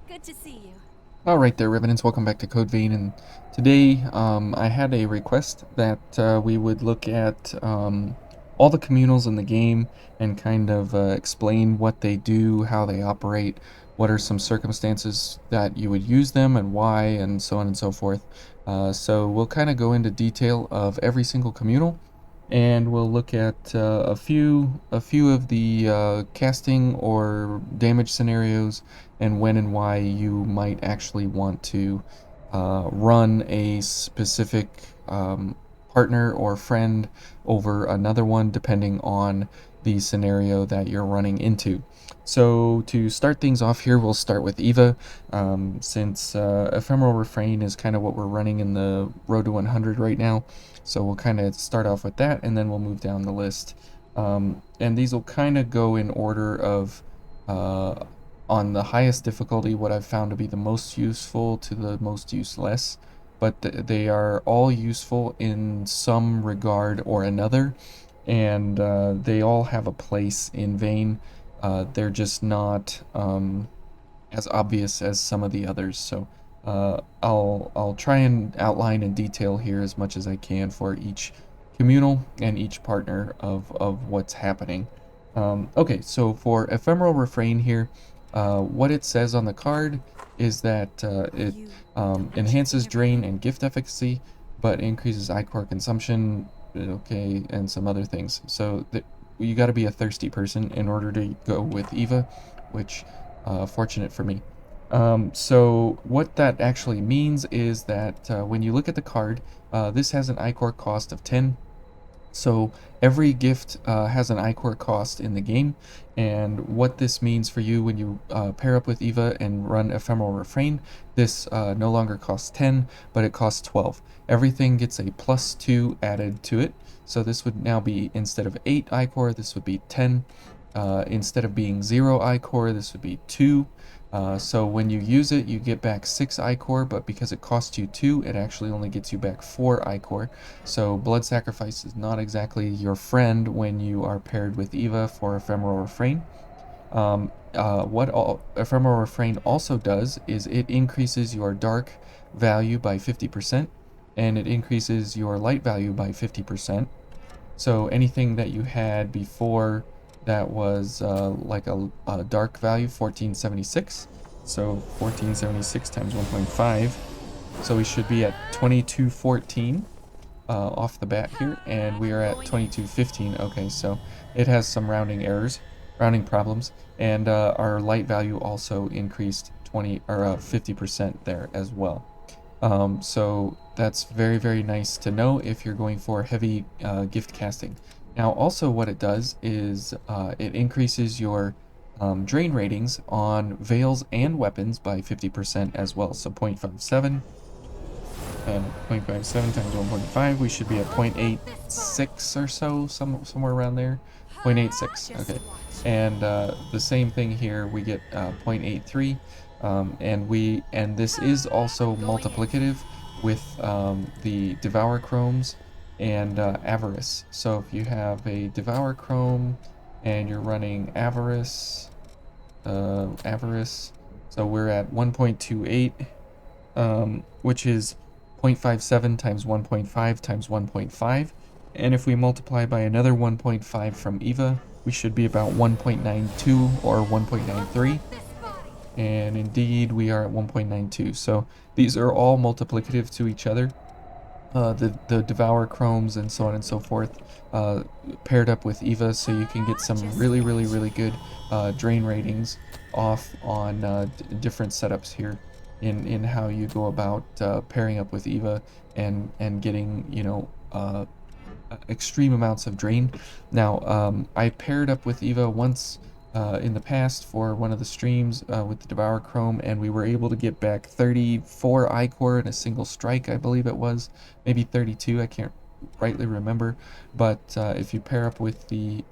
Good to see you. Alright there, Revenants, welcome back to Code Vein, and today I had a request that we would look at all the communals in the game and kind of explain what they do, how they operate, what are some circumstances that you would use them and why, and so on and so forth. So we'll kind of go into detail of every single communal, and we'll look at a few of the casting or damage scenarios and when and why you might actually want to run a specific partner or friend over another one, depending on the scenario that you're running into. So to start things off here, we'll start with Eva, since Ephemeral Refrain is kind of what we're running in the Road to 100 right now. So we'll kind of start off with that, and then we'll move down the list. And these will kind of go in order of on the highest difficulty, what I've found to be the most useful to the most useless. But they are all useful in some regard or another, and they all have a place in Vane. They're just not as obvious as some of the others. So I'll try and outline in detail here as much as I can for each communal and each partner of what's happening. Okay, so for Ephemeral Refrain here, what it says on the card is that it You enhances checking drain everything? and gift efficacy, but increases ichor consumption, okay, and some other things. So you got to be a thirsty person in order to go with Eva, which fortunate for me. So what that actually means is that when you look at the card, this has an ichor cost of 10. So every gift has an ichor cost in the game, and what this means for you when you pair up with Eva and run Ephemeral Refrain, this no longer costs 10, but it costs 12. Everything gets a plus 2 added to it, so this would now be, instead of 8 ichor, this would be 10. Instead of being 0 ichor, this would be 2. So when you use it, you get back 6 ichor, but because it costs you 2, it actually only gets you back 4 ichor. So Blood Sacrifice is not exactly your friend when you are paired with Eva for Ephemeral Refrain. What Ephemeral Refrain also does is it increases your dark value by 50%, and it increases your light value by 50%. So anything that you had before that was like a dark value, 1476. So 1476 times 1.5. So we should be at 2214 off the bat here, and we are at Going in. 2215. Okay, so it has some rounding errors, rounding problems, and our light value also increased 50% there as well. So that's very, very nice to know if you're going for heavy gift casting. Now, also what it does is it increases your drain ratings on veils and weapons by 50% as well. So 0.57, 0.57 times 1.5, we should be at This way. 0.86 or so, somewhere around there. 0.86, Just okay. watch. And the same thing here, we get 0.83, and this is also Going in. multiplicative with the Devour Chromes and Avarice. So if you have a Devour Chrome and you're running Avarice, so we're at 1.28, which is 0.57 times 1.5 times 1.5. And if we multiply by another 1.5 from Eva, we should be about 1.92 or 1.93. This body. And indeed, we are at 1.92. So these are all multiplicative to each other. The Devour Chromes and so on and so forth, paired up with Eva, so you can get some Just really, really, watch. really good drain ratings off on different setups here in how you go about pairing up with Eva and getting, extreme amounts of drain. Now, I paired up with Eva once in the past for one of the streams with the Devour Chrome, and we were able to get back 34 ichor in a single strike, I believe it was. Maybe 32, I can't rightly remember. But if you pair up with the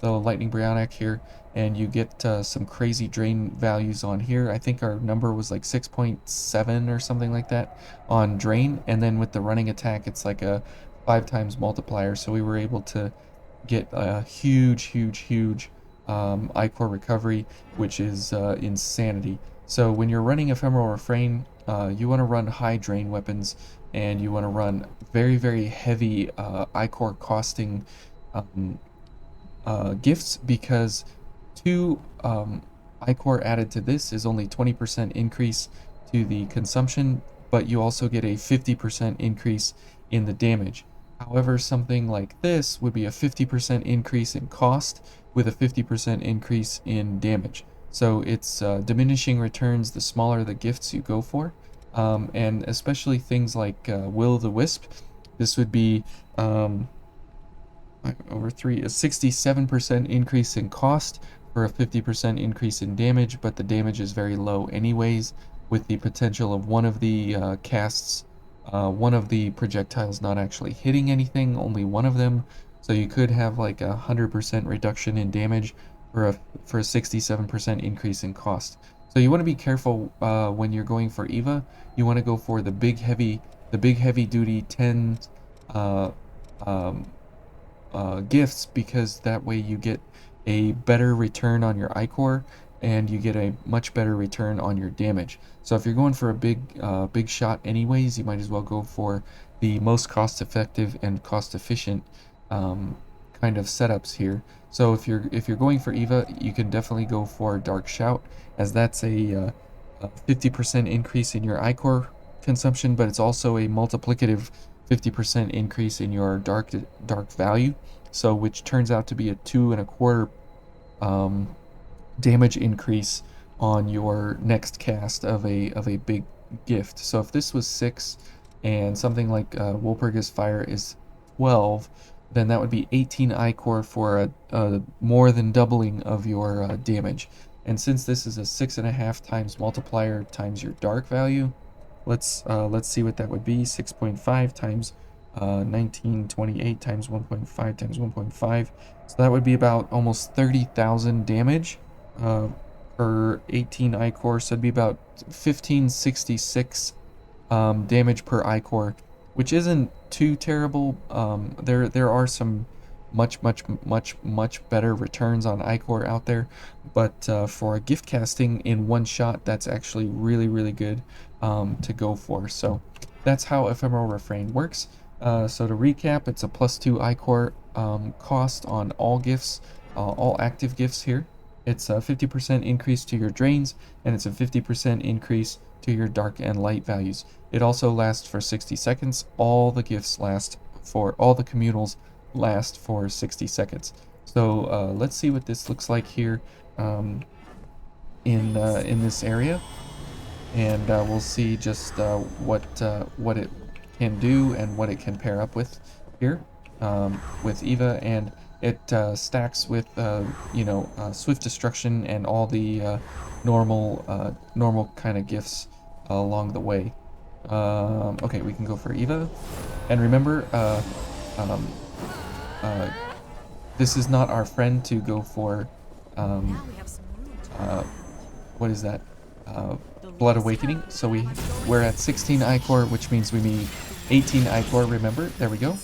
Lightning Brionac here, and you get some crazy drain values on here. I think our number was like 6.7 or something like that on drain, and then with the running attack, it's like a 5 times multiplier, so we were able to get a huge, huge, huge ichor recovery, which is insanity. So when you're running Ephemeral Refrain, you want to run high drain weapons, and you want to run very, very heavy ichor costing um, gifts, because two ichor added to this is only 20% increase to the consumption, but you also get a 50% increase in the damage. However, something like this would be a 50% increase in cost with a 50% increase in damage. So it's diminishing returns the smaller the gifts you go for, and especially things like Will the Wisp. This would be over 3, a 67% increase in cost for a 50% increase in damage, but the damage is very low anyways, with the potential of one of the casts, one of the projectiles not actually hitting anything, only one of them. So you could have like a 100% reduction in damage for a 67% increase in cost. So you want to be careful when you're going for Eva. You want to go for the big heavy duty 10 uh, um, gifts, because that way you get a better return on your ichor, and you get a much better return on your damage. So if you're going for a big shot anyways, you might as well go for the most cost effective and cost efficient kind of setups here. So if you're going for Eva, you can definitely go for Dark Shout, as that's a 50% increase in your ichor consumption, but it's also a multiplicative 50% increase in your dark value, so which turns out to be a 2.25 damage increase on your next cast of a big gift. So if this was 6 and something like Walpurgis Fire is 12, then that would be 18 ichor for a more than doubling of your damage. And since this is a 6.5 times multiplier times your dark value, let's see what that would be. 6.5 times 1928 times 1.5 times 1.5. So that would be about almost 30,000 damage per 18 ichor. So it'd be about 1566 damage per ichor, which isn't too terrible. There are some much better returns on ichor out there, but for a gift casting in one shot, that's actually really good to go for. So that's how Ephemeral Refrain works. So to recap, it's a +2 ichor cost on all gifts, all active gifts here. It's a 50% increase to your drains, and it's a 50% increase to your dark and light values. It also lasts for 60 seconds. All the communals last for 60 seconds. So let's see what this looks like here in this area, and we'll see just what it can do and what it can pair up with here with Eva, and it stacks with Swift Destruction and all the normal kind of gifts along the way. Okay, we can go for Eva, and remember, this is not our friend to go for. What is that? Blood Awakening. So we're at 16 ichor, which means we need 18 ichor. Remember, there we go.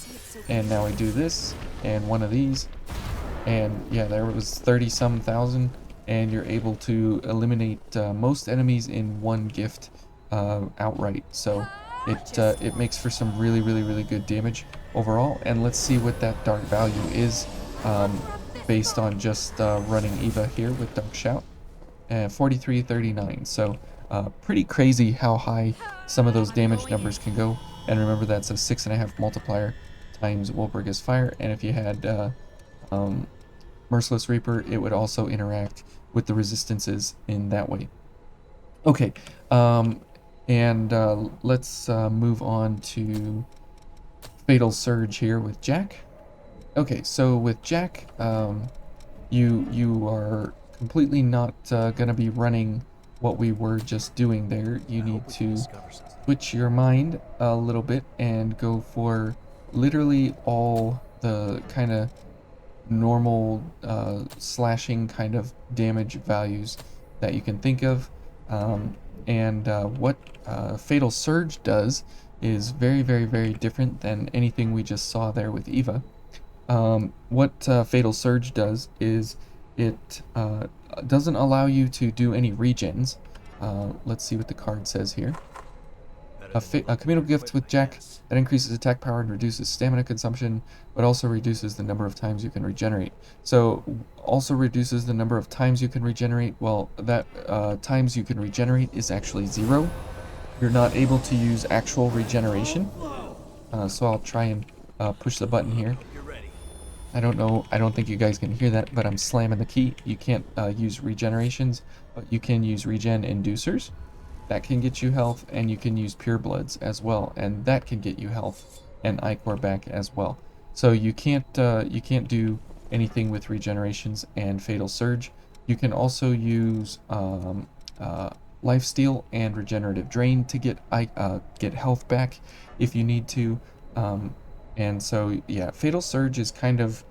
And now we do this and one of these, and yeah, there was 30-some thousand, and you're able to eliminate most enemies in one gift outright. So it makes for some really good damage overall. And let's see what that dark value is based on just running Eva here with Dark Shout. 4339. So pretty crazy how high some of those damage numbers can go. And remember, that's a 6.5 multiplier times Walpurgis Fire. And if you had Merciless Reaper, it would also interact with the resistances in that way. Okay, and let's move on to Fatal Surge here with Jack. Okay, so with Jack, you are completely not gonna be running what we were just doing there. You need to switch your mind a little bit and go for literally all the kind of normal slashing kind of damage values that you can think of. And what Fatal Surge does is very different than anything we just saw there with Eva. What Fatal Surge does is it doesn't allow you to do any regens, let's see what the card says here. Better than A communal luck gift with with my Jack hands. that increases attack power and reduces stamina consumption, but also reduces the number of times you can regenerate. So, also reduces the number of times you can regenerate. Well, that times you can regenerate is actually 0. You're not able to use actual regeneration. So I'll try and push the button here. Hope you're ready. I don't know, I don't think you guys can hear that, but I'm slamming the key. You can't use regenerations, but you can use regen inducers. That can get you health, and you can use pure bloods as well, and that can get you health and ichor back as well. So you can't do anything with regenerations and fatal surge. You can also use lifesteal and regenerative drain to get health back if you need to. And so yeah, fatal surge is kind of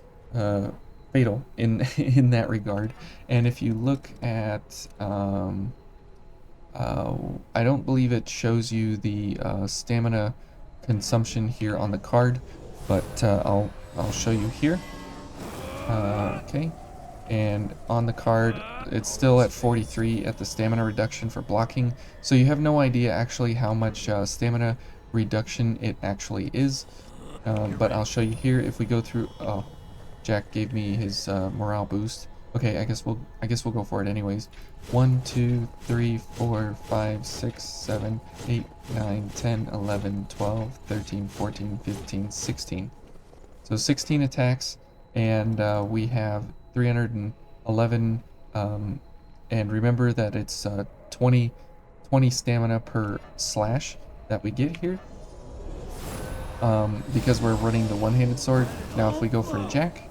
fatal in in that regard. And if you look at I don't believe it shows you the stamina consumption here on the card, but I'll show you here. Okay, and on the card it's still at 43 at the stamina reduction for blocking, so you have no idea actually how much stamina reduction it actually is. You're But I'll ready. show you here if we go through. Oh, Jack gave me his morale boost. Okay, I guess we'll go for it anyways. 1, 2, 3, 4, 5, 6, 7, 8, 9, 10, 11, 12, 13, 14, 15, 16. So 16 attacks, and we have 311. And remember that it's 20 stamina per slash that we get here. Because we're running the one-handed sword. Now if we go for Jack,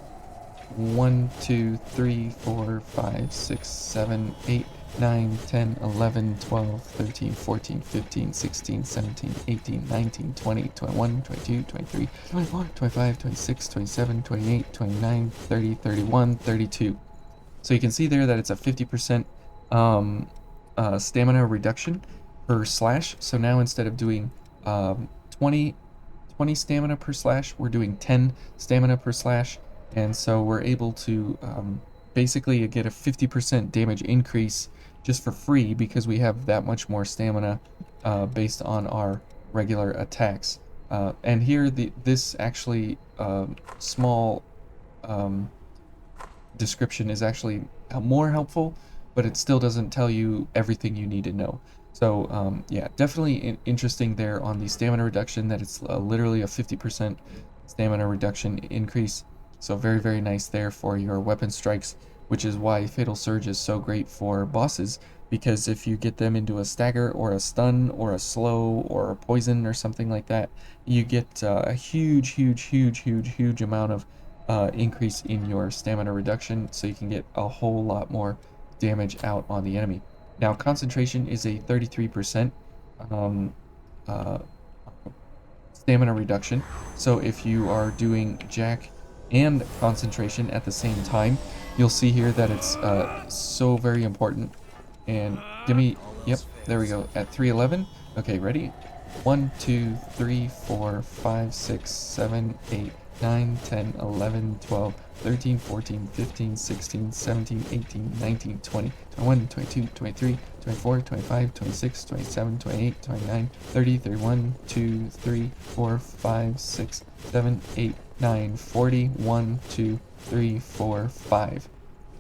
1, 2, 3, 4, 5, 6, 7, 8, 9, 10, 11, 12, 13, 14, 15, 16, 17, 18, 19, 20, 21, 22, 23, 24, 25, 26, 27, 28, 29, 30, 31, 32. So you can see there that it's a 50% stamina reduction per slash. So now instead of doing 20 stamina per slash, we're doing 10 stamina per slash, and so we're able to basically get a 50% damage increase just for free because we have that much more stamina based on our regular attacks. And here, this actually small um, description is actually more helpful, but it still doesn't tell you everything you need to know. So yeah, definitely interesting there on the stamina reduction that it's literally a 50% stamina reduction increase. So very, very nice there for your weapon strikes, which is why Fatal Surge is so great for bosses, because if you get them into a stagger or a stun or a slow or a poison or something like that, you get a huge, huge, huge, huge, huge amount of increase in your stamina reduction, so you can get a whole lot more damage out on the enemy. Now, concentration is a 33% um, uh, stamina reduction, so if you are doing Jack and concentration at the same time, you'll see here that it's so very important. And give me, All yep, else there we fails. go, at 311. Okay, ready? 1, 2, 3, 4, 5, 6, 7, 8, 9, 10, 11, 12, 13, 14, 15, 16, 17, 18, 19, 20, 21, 22, 23, 24, 25, 26, 27, 28, 29, 30, 31, 2, 3, 4, 5, 6, 7, 8, 9, 40, 1, 2, 3, 4, 5.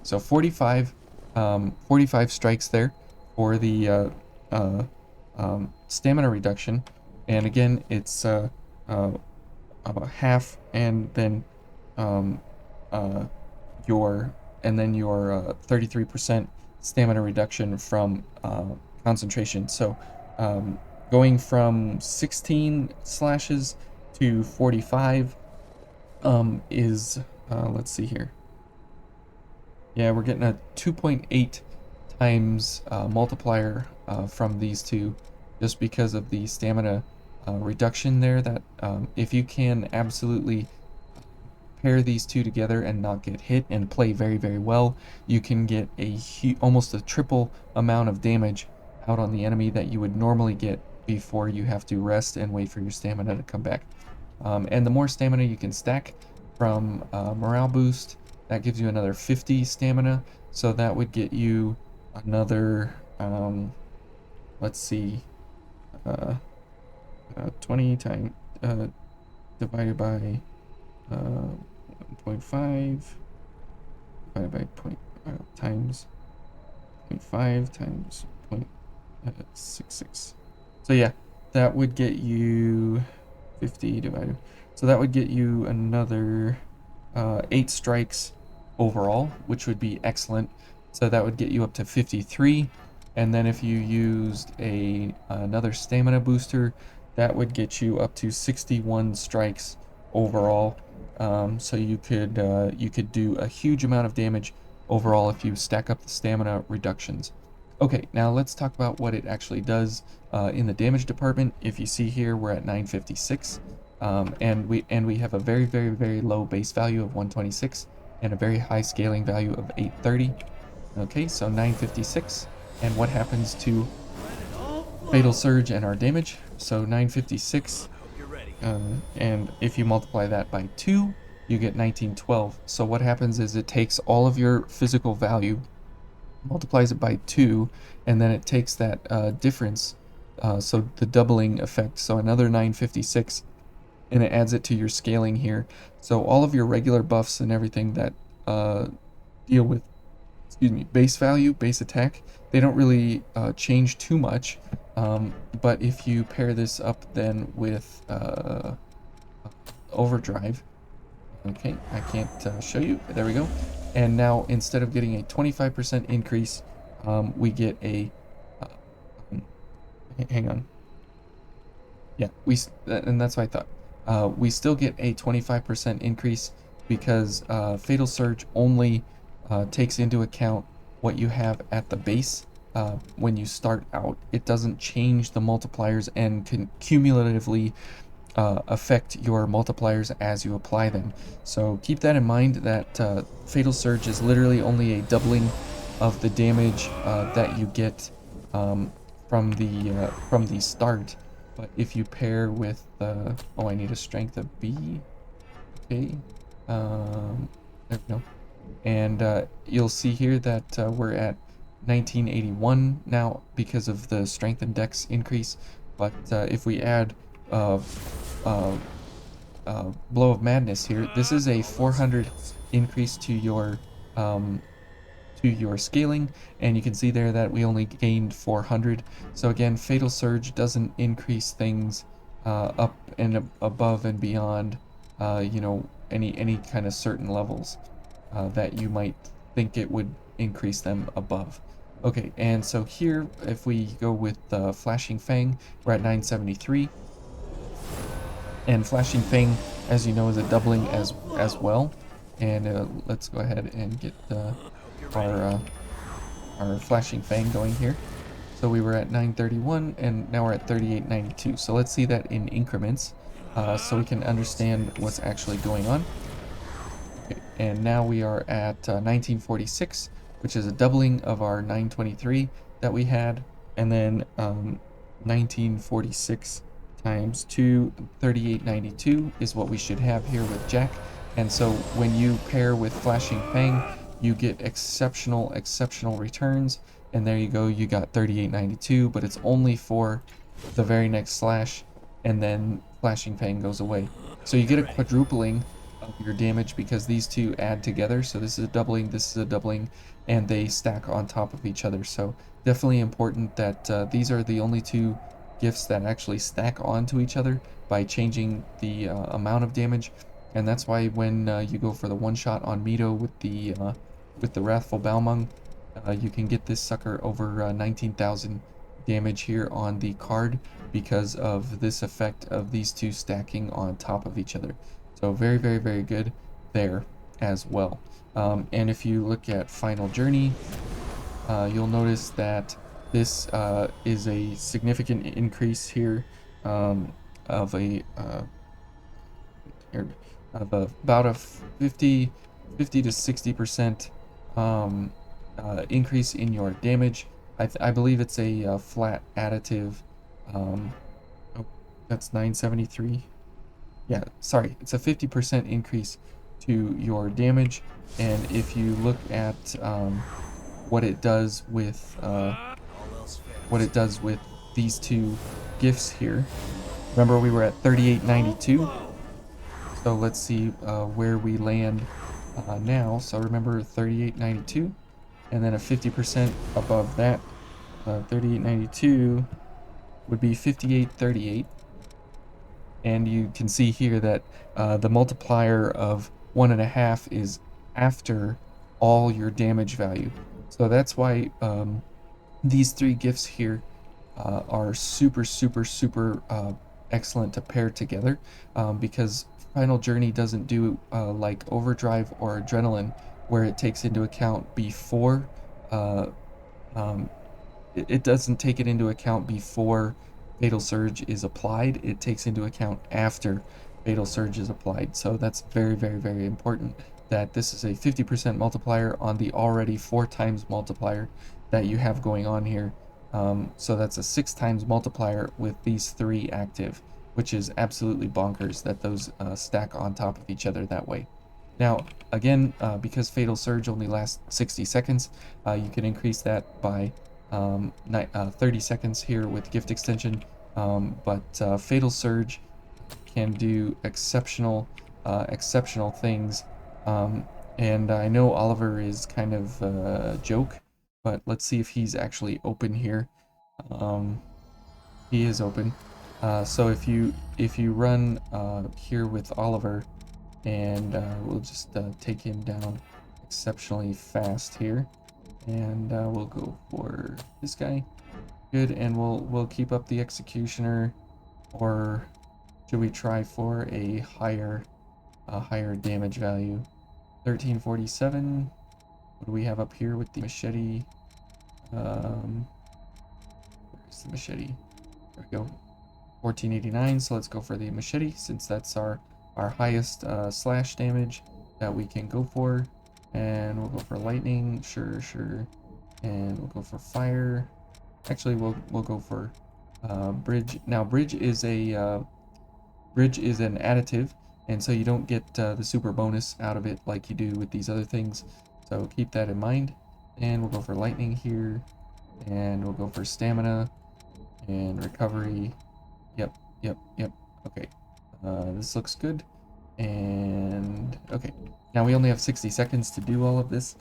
So 45, 45 strikes there for the uh, stamina reduction. And again, it's about half, and then um, uh, your 33% stamina reduction from concentration. So going from 16 slashes to 45 is let's see here. Yeah, we're getting a 2.8 times multiplier from these two, just because of the stamina reduction there. That if you can absolutely pair these two together and not get hit and play very, very well, you can get almost a triple amount of damage out on the enemy that you would normally get before you have to rest and wait for your stamina to come back. And the more stamina you can stack from morale boost, that gives you another 50 stamina. So that would get you another let's see, 20 times divided by 1.5 divided by times 0.5 times 0.66. So yeah, that would get you 50 divided. So that would get you another 8 strikes overall, which would be excellent. So that would get you up to 53. And then if you used another stamina booster, that would get you up to 61 strikes overall. So you could do a huge amount of damage overall if you stack up the stamina reductions. Okay, now let's talk about what it actually does in the damage department. If you see here, we're at 956, and we have a very low base value of 126 and a very high scaling value of 830. Okay, so 956, and what happens to Fatal Surge and our damage? So 956, and if you multiply that by 2, you get 1912. So what happens is it takes all of your physical value, multiplies it by 2, and then it takes that difference, so the doubling effect, so another 956, and it adds it to your scaling here. So all of your regular buffs and everything that deal with, excuse me, base value, base attack, they don't really change too much. But if you pair this up then with overdrive, okay, I can't show you. There we go. And now instead of getting a 25% increase, we get a. Hang on. Yeah, and that's what I thought. We still get a 25% increase because Fatal Surge only takes into account what you have at the base when you start out. It doesn't change the multipliers and can cumulatively affect your multipliers as you apply them. So keep that in mind, that Fatal Surge is literally only a doubling of the damage that you get from the start. But if you pair with oh, I need a strength of B. Okay, there we go. And you'll see here that we're at 1981 now because of the strength and dex increase. But if we add Blow of Madness here, this is a 400 increase to your scaling, and you can see there that we only gained 400. So again, Fatal Surge doesn't increase things up and above and beyond you know, any kind of certain levels that you might think it would increase them above. Okay, and so here, if we go with Flashing Fang, we're at 973. And Flashing Fang, as you know, is a doubling as well. And let's go ahead and get our Flashing Fang going here. So we were at 931, and now we're at 3892. So let's see that in increments, so we can understand what's actually going on. Okay, and now we are at 1946, which is a doubling of our 923 that we had, and then 1946 times 2, 3892 is what we should have here with Jack. And so when you pair with Flashing Fang, you get exceptional returns. And there you go, you got 3892, but it's only for the very next slash, and then Flashing Fang goes away. So you get a quadrupling of your damage because these two add together. So this is a doubling, this is a doubling, and they stack on top of each other. So definitely important that these are the only two gifts that actually stack onto each other by changing the amount of damage. And that's why when you go for the one shot on Mito with the Wrathful Balmung, you can get this sucker over 19,000 damage here on the card because of this effect of these two stacking on top of each other. So very good there as well. And if you look at Final Journey, you'll notice that this is a significant increase here of about a 50 to 60% increase in your damage. I believe it's a flat additive. Oh, that's 973. Yeah, sorry, it's a 50% increase to your damage. And if you look at what it does with what it does with these two gifts here. Remember, we were at 3892. So let's see where we land now. So remember 3892, and then a 50% above that. 3892 would be 5838. And you can see here that the multiplier of 1.5 is after all your damage value. So that's why these three gifts here are super, super, super excellent to pair together, because Final Journey doesn't do like Overdrive or Adrenaline, where it takes into account before uh, um, it doesn't take it into account before Fatal Surge is applied. It takes into account after Fatal Surge is applied. So that's very, very, very important that this is a 50% multiplier on the already 4 times multiplier that you have going on here. So that's a 6 times multiplier with these 3 active, which is absolutely bonkers that those stack on top of each other that way. Now, again, because Fatal Surge only lasts 60 seconds, you can increase that by 30 seconds here with gift extension, but Fatal Surge can do exceptional things, and I know Oliver is kind of a joke, but let's see if he's actually open here. He is open. So if you run here with Oliver, and we'll just take him down exceptionally fast here, and we'll go for this guy. Good, and we'll keep up the executioner, or should we try for a higher damage value? 1347. What do we have up here with the machete? Where's the machete? There we go. 1489. So let's go for the machete, since that's our highest slash damage that we can go for. And we'll go for lightning. Sure. And we'll go for fire. Actually, we'll go for bridge. Now, bridge is an additive, and so you don't get the super bonus out of it like you do with these other things. So keep that in mind. And we'll go for lightning here, and we'll go for stamina and recovery. Yep. Okay. This looks good. And okay. Now we only have 60 seconds to do all of this,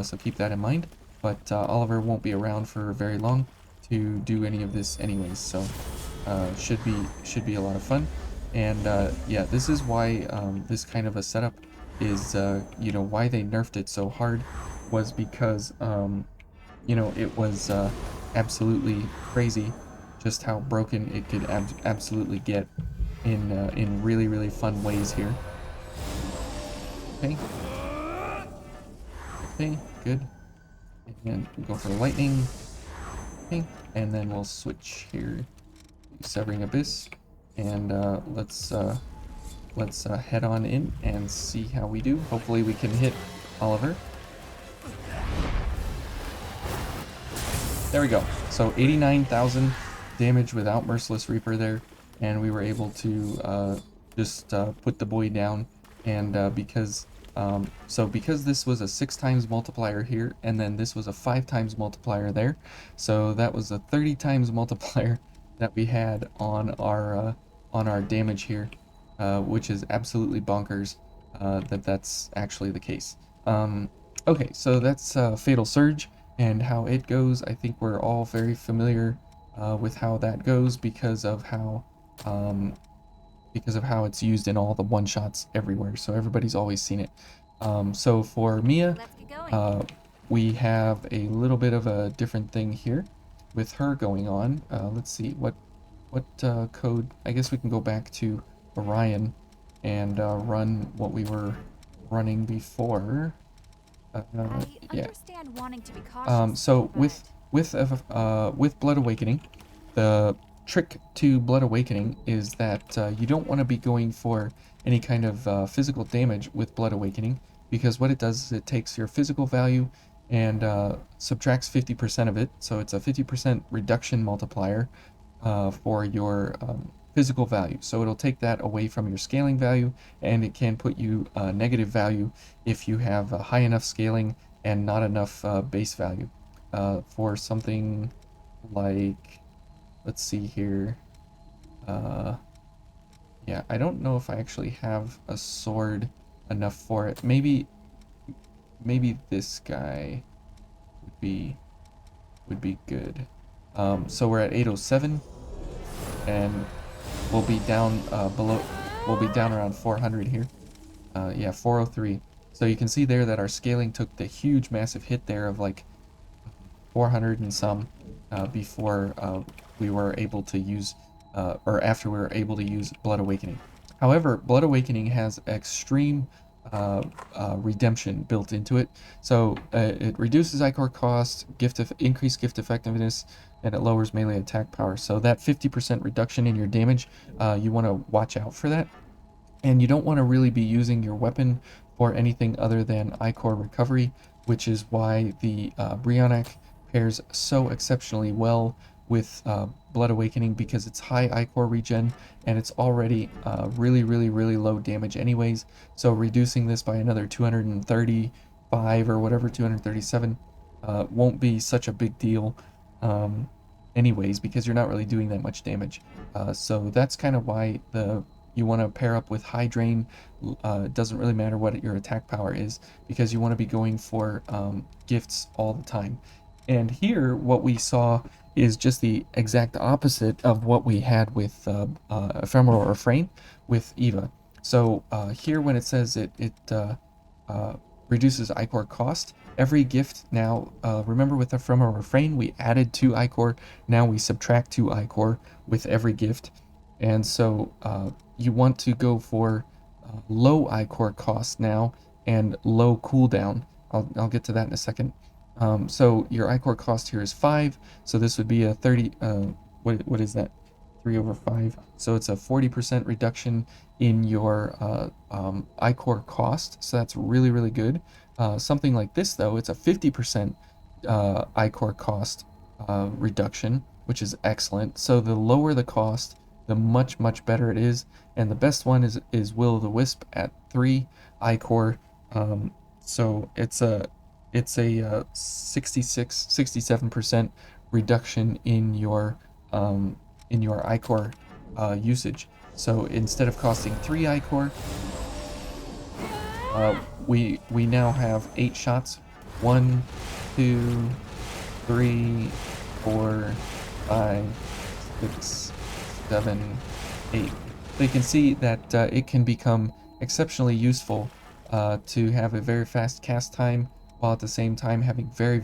so keep that in mind. But Oliver won't be around for very long to do any of this anyways, so should be a lot of fun. And yeah, this is why this kind of a setup is why they nerfed it so hard, was because it was absolutely crazy just how broken it could absolutely get in really, really fun ways here. Okay, good. And we'll go for lightning. Okay, and then we'll switch here, Severing Abyss, and let's head on in and see how we do. Hopefully we can hit Oliver. There we go. So 89,000 damage without Merciless Reaper there, and we were able to just put the boy down. And because this was a 6 times multiplier here, and then this was a 5 times multiplier there, so that was a 30 times multiplier that we had on our damage here, which is absolutely bonkers that's actually the case. Okay, so that's Fatal Surge and how it goes. I think we're all very familiar with how that goes because of how it's used in all the one-shots everywhere, so everybody's always seen it. So for Mia, we have a little bit of a different thing here with her going on. Let's see, what code? I guess we can go back to Orion and run what we were running before. Yeah. So with Blood Awakening, the trick to Blood Awakening is that you don't want to be going for any kind of physical damage with Blood Awakening, because what it does is it takes your physical value and subtracts 50% of it, so it's a 50% reduction multiplier for your physical value. So it'll take that away from your scaling value, and it can put you negative value if you have high enough scaling and not enough base value for something. like, let's see here. Yeah, I don't know if I actually have a sword enough for it. Maybe this guy would be good. So we're at 807, and we'll be down below. We'll be down around 400 here. Yeah, 403. So you can see there that our scaling took the huge, massive hit there of like 400 and some before we were able to use, or after we were able to use Blood Awakening. However, Blood Awakening has extreme redemption built into it. So it reduces ichor cost, increased gift effectiveness, and it lowers melee attack power. So that 50% reduction in your damage, you want to watch out for that. And you don't want to really be using your weapon for anything other than ichor recovery, which is why the Brionac pairs so exceptionally well with Blood Awakening, because it's high ichor regen and it's already really low damage anyways. So reducing this by another 235 or whatever, 237, won't be such a big deal anyways, because you're not really doing that much damage. So that's kind of why you want to pair up with high drain. It doesn't really matter what your attack power is, because you want to be going for gifts all the time. And here, what we saw is just the exact opposite of what we had with Ephemeral Refrain with Eva. So here, when it says it reduces ichor cost, every gift now, remember with Ephemeral Refrain, we added 2 ichor, now we subtract 2 ichor with every gift. And so you want to go for low ichor cost now and low cooldown. I'll get to that in a second. So your ichor cost here is 5, so this would be a 30, what is that? 3 over 5. So it's a 40% reduction in your ichor cost, so that's really good. Something like this, though, it's a 50% ichor cost reduction, which is excellent. So the lower the cost, the much better it is. And the best one is Will o' the Wisp at 3 ichor. So it's a 67% reduction in your ichor usage. So instead of costing 3 ichor, we now have 8 shots. 1, 2, 3, 4, 5, 6, 7, 8. So you can see that it can become exceptionally useful to have a very fast cast time, while at the same time having very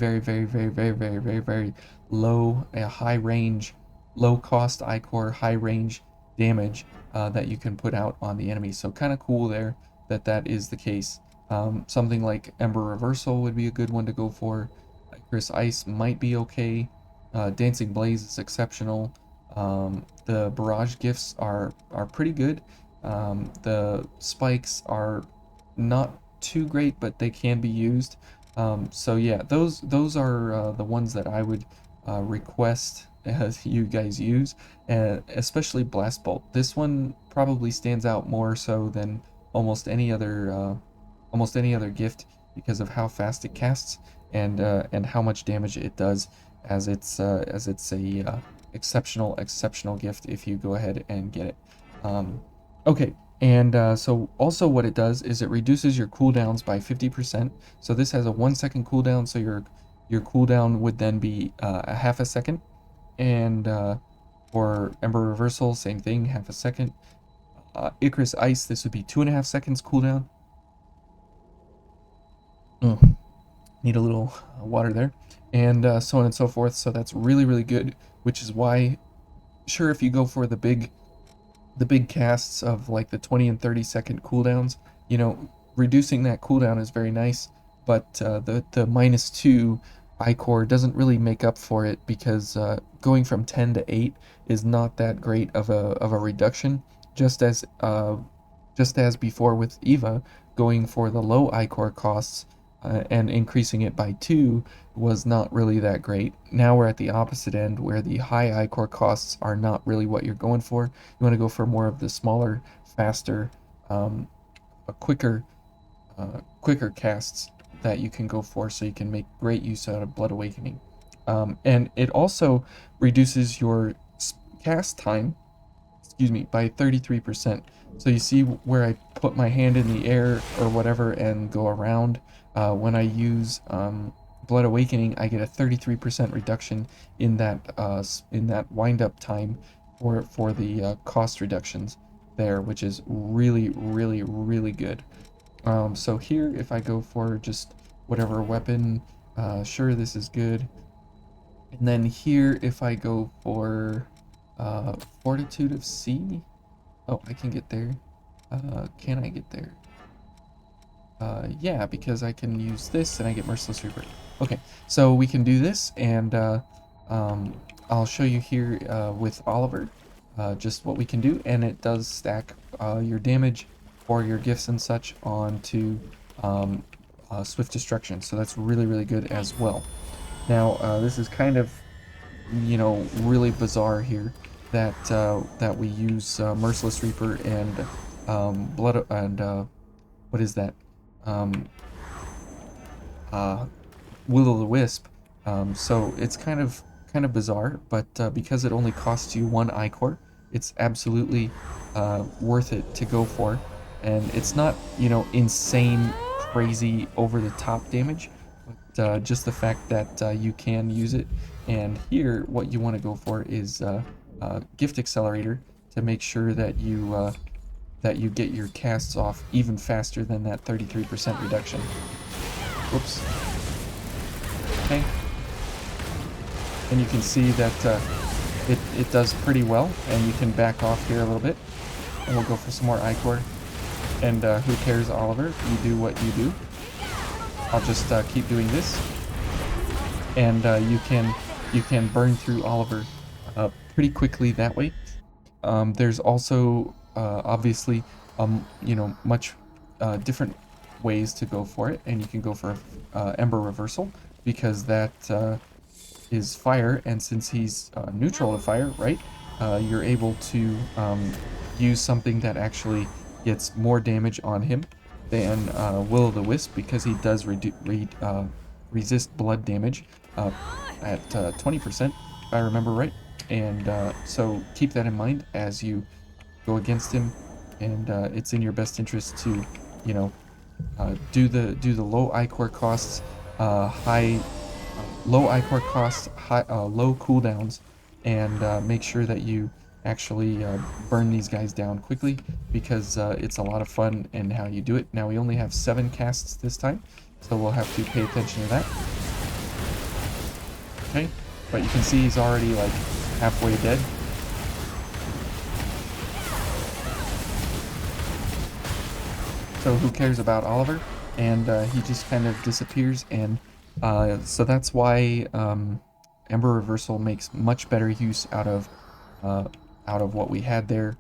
low, high range, low cost ichor, high range damage that you can put out on the enemy. So kind of cool there that is the case. Something like Ember Reversal would be a good one to go for. Chris Ice might be okay. Dancing Blaze is exceptional. The barrage gifts are pretty good. The spikes are not too great, but they can be used. So yeah, those are the ones that I would request you guys use, especially Blast Bolt. This one probably stands out more so than almost any other gift, because of how fast it casts and how much damage it does, as it's a exceptional gift if you go ahead and get it. Okay, and so also what it does is it reduces your cooldowns by 50%. So this has a 1-second cooldown, so your cooldown would then be a half a second. And for Ember Reversal, same thing, half a second. Icarus Ice, this would be 2.5 seconds cooldown. Need a little water there. And so on and so forth. So that's really good, which is why, sure, if you go for the big casts of like the 20 and 30-second cooldowns, reducing that cooldown is very nice, but the -2 ichor doesn't really make up for it, because going from 10 to 8 is not that great of a reduction, just as before with Eva, going for the low ichor costs and increasing it by 2 was not really that great. Now we're at the opposite end, where the high ichor costs are not really what you're going for. You want to go for more of the smaller, faster, quicker casts that you can go for, so you can make great use out of Blood Awakening. And it also reduces your cast time, excuse me, by 33%. So you see where I put my hand in the air or whatever and go around. When I use Blood Awakening, I get a 33% reduction in that wind up time for the cost reductions there, which is really, really, really good. So here, if I go for just whatever weapon, sure, this is good. And then here, if I go for Fortitude of Sea, oh, I can get there. Can I get there? Yeah, because I can use this and I get Merciless Reaper. Okay, so we can do this, and I'll show you here with Oliver just what we can do, and it does stack your damage or your gifts and such onto Swift Destruction, so that's really, really good as well. Now, this is kind of, you know, really bizarre here that that we use Merciless Reaper and Blood and what is that? Um, Will o' the Wisp. So it's kind of bizarre, but because it only costs you one ichor, it's absolutely worth it to go for, and it's not, you know, insane, crazy, over the top damage, but just the fact that you can use it. And here, what you want to go for is Gift Accelerator to make sure that you get your casts off even faster than that 33% reduction. Whoops. Okay. And you can see that it does pretty well, and you can back off here a little bit. And we'll go for some more ichor. And who cares, Oliver? You do what you do. I'll just keep doing this. And you can burn through Oliver pretty quickly that way. There's also obviously you know, much different ways to go for it, and you can go for Ember Reversal, because that is fire, and since he's neutral to fire, right, you're able to use something that actually gets more damage on him than Will o' the Wisp, because he does resist blood damage at 20%, if I remember right. And so keep that in mind as you go against him, and it's in your best interest to, you know, do the low ichor costs, low ichor costs, low cooldowns, and make sure that you actually burn these guys down quickly, because it's a lot of fun in how you do it. Now we only have 7 casts this time, so we'll have to pay attention to that. Okay, but you can see he's already like halfway dead. So who cares about Oliver? And he just kind of disappears, and so that's why Ember Reversal makes much better use out of what we had there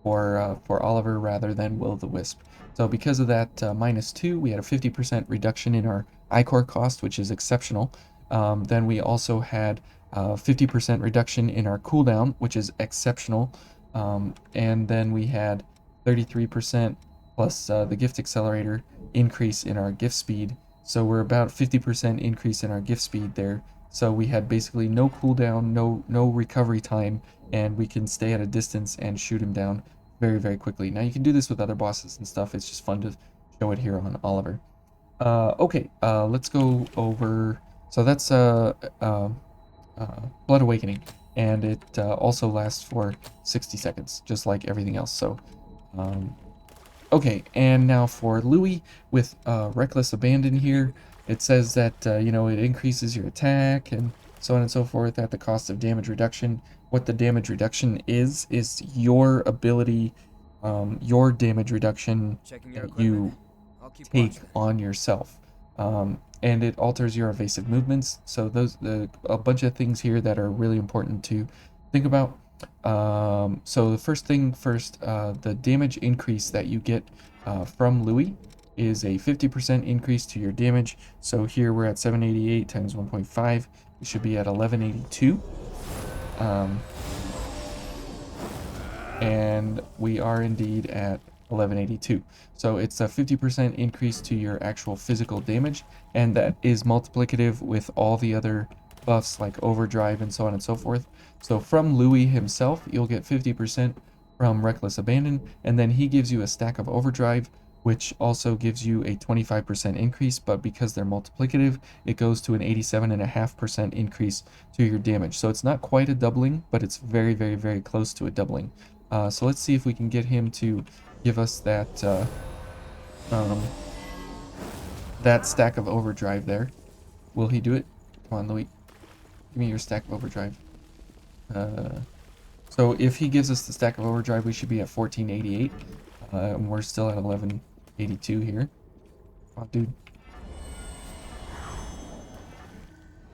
for Oliver rather than Will o' the Wisp. So because of that -2, we had a 50% reduction in our ichor cost, which is exceptional. Then we also had 50% reduction in our cooldown, which is exceptional. And then we had 33% plus the gift accelerator increase in our gift speed. So we're about 50% increase in our gift speed there. So we had basically no cooldown, no recovery time, and we can stay at a distance and shoot him down very, very quickly. Now you can do this with other bosses and stuff. It's just fun to show it here on Oliver. Okay, let's go over. So that's Blood Awakening, and it also lasts for 60 seconds, just like everything else. So, okay, and now for Louis with Reckless Abandon here, it says that, you know, it increases your attack and so on and so forth at the cost of damage reduction. What the damage reduction is your ability, your damage reduction that you take on yourself. And it alters your evasive movements. So a bunch of things here that are really important to think about. So the first thing first, the damage increase that you get from Louis is a 50% increase to your damage. So here we're at 788 times 1.5. We should be at 1182. And we are indeed at 1182. So it's a 50% increase to your actual physical damage, and that is multiplicative with all the other buffs like overdrive and so on and so forth. So from Louis himself, you'll get 50% from Reckless Abandon, and then he gives you a stack of overdrive, which also gives you a 25% increase, but because they're multiplicative, it goes to an 87.5% increase to your damage. So it's not quite a doubling, but it's very, very, very close to a doubling. So let's see if we can get him to give us that that stack of overdrive there. Will he do it? Come on, Louis. Give me your stack of overdrive. So if he gives us the stack of overdrive, we should be at 1488. And we're still at 1182 here. Oh, dude.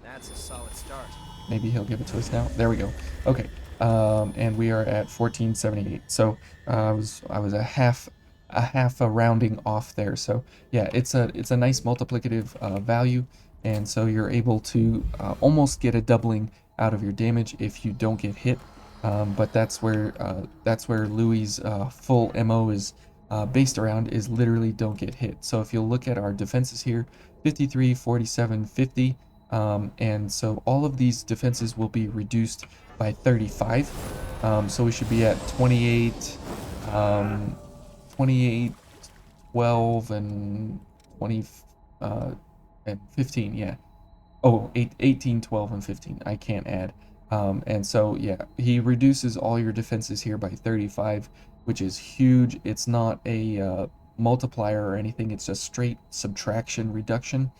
That's a solid start. Maybe he'll give it to us now. There we go. Okay. And we are at 1478. So I was a rounding off there. So yeah, it's a nice multiplicative value, and so you're able to almost get a doubling out of your damage if you don't get hit. But that's where Louis' full MO is based around, is literally don't get hit. So if you'll look at our defenses here, 53, 47, 50. And so all of these defenses will be reduced by 35. So we should be at 28, 28, 12, and 20, and 15, yeah. Oh, 18, 12, and 15. I can't add. And so, yeah, he reduces all your defenses here by 35, which is huge. It's not a multiplier or anything. It's a straight subtraction reduction.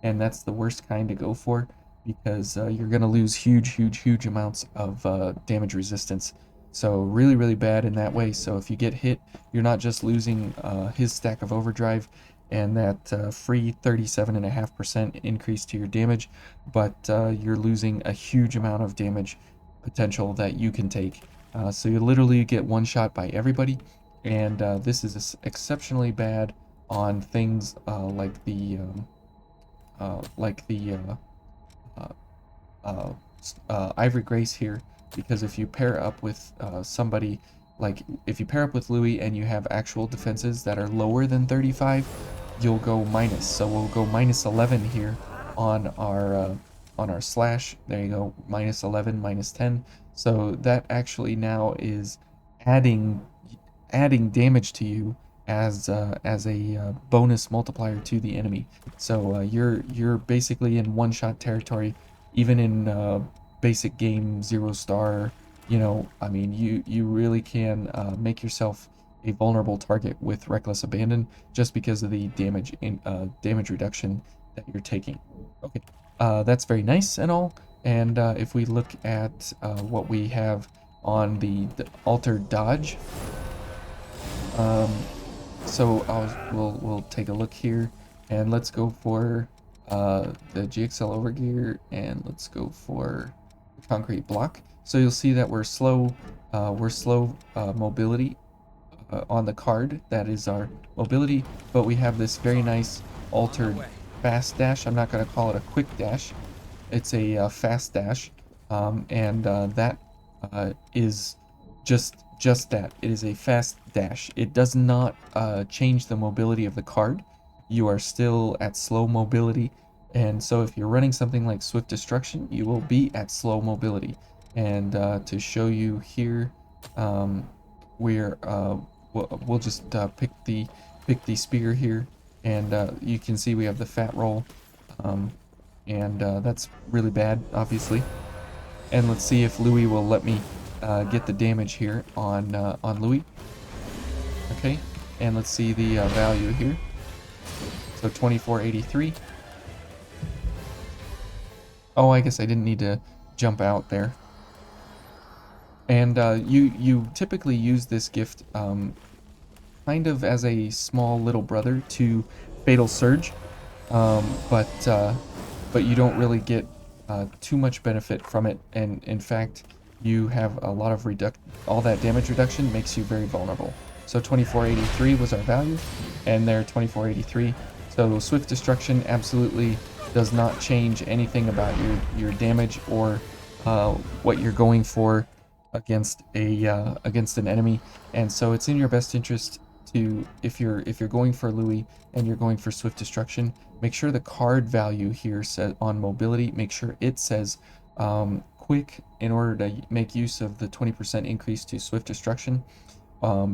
And that's the worst kind to go for, because you're going to lose huge amounts of damage resistance. So really, really bad in that way. So if you get hit, you're not just losing his stack of overdrive and that free 37.5% increase to your damage, but you're losing a huge amount of damage potential that you can take. So you literally get one shot by everybody, and this is exceptionally bad on things like the Ivory Grace here, because if you pair up with somebody, like if you pair up with Louis and you have actual defenses that are lower than 35, you'll go minus. So we'll go minus 11 here on our slash. There you go, minus 11, minus 10. So that actually now is adding damage to you as a bonus multiplier to the enemy. So you're basically in one-shot territory, even in basic game 0-star. You know, I mean, you really can make yourself a vulnerable target with Reckless Abandon just because of the damage reduction that you're taking. Okay, that's very nice and all. And if we look at what we have on the altered dodge. So we'll take a look here, and let's go for the GXL overgear, and let's go for the concrete block. So you'll see that we're slow mobility on the card. That is our mobility, but we have this very nice altered fast dash. I'm not going to call it a quick dash. It's a fast dash, and that is just that. It is a fast dash. It does not change the mobility of the card. You are still at slow mobility, and so if you're running something like Swift Destruction, you will be at slow mobility. And to show you here, we'll just pick the spear here, and you can see we have the fat roll, and that's really bad, obviously. And let's see if Louis will let me get the damage here on Louis. Okay, and let's see the value here. So 2483. Oh, I guess I didn't need to jump out there. And you typically use this gift kind of as a small little brother to Fatal Surge, but you don't really get too much benefit from it. And in fact, you have a lot of all that damage reduction makes you very vulnerable. So 2483 was our value, and there 2483. So Swift Destruction absolutely does not change anything about your damage or what you're going for against an enemy. And so it's in your best interest to, if you're going for Louis and you're going for Swift Destruction, make sure the card value here says on mobility, make sure it says quick in order to make use of the 20% increase to swift destruction,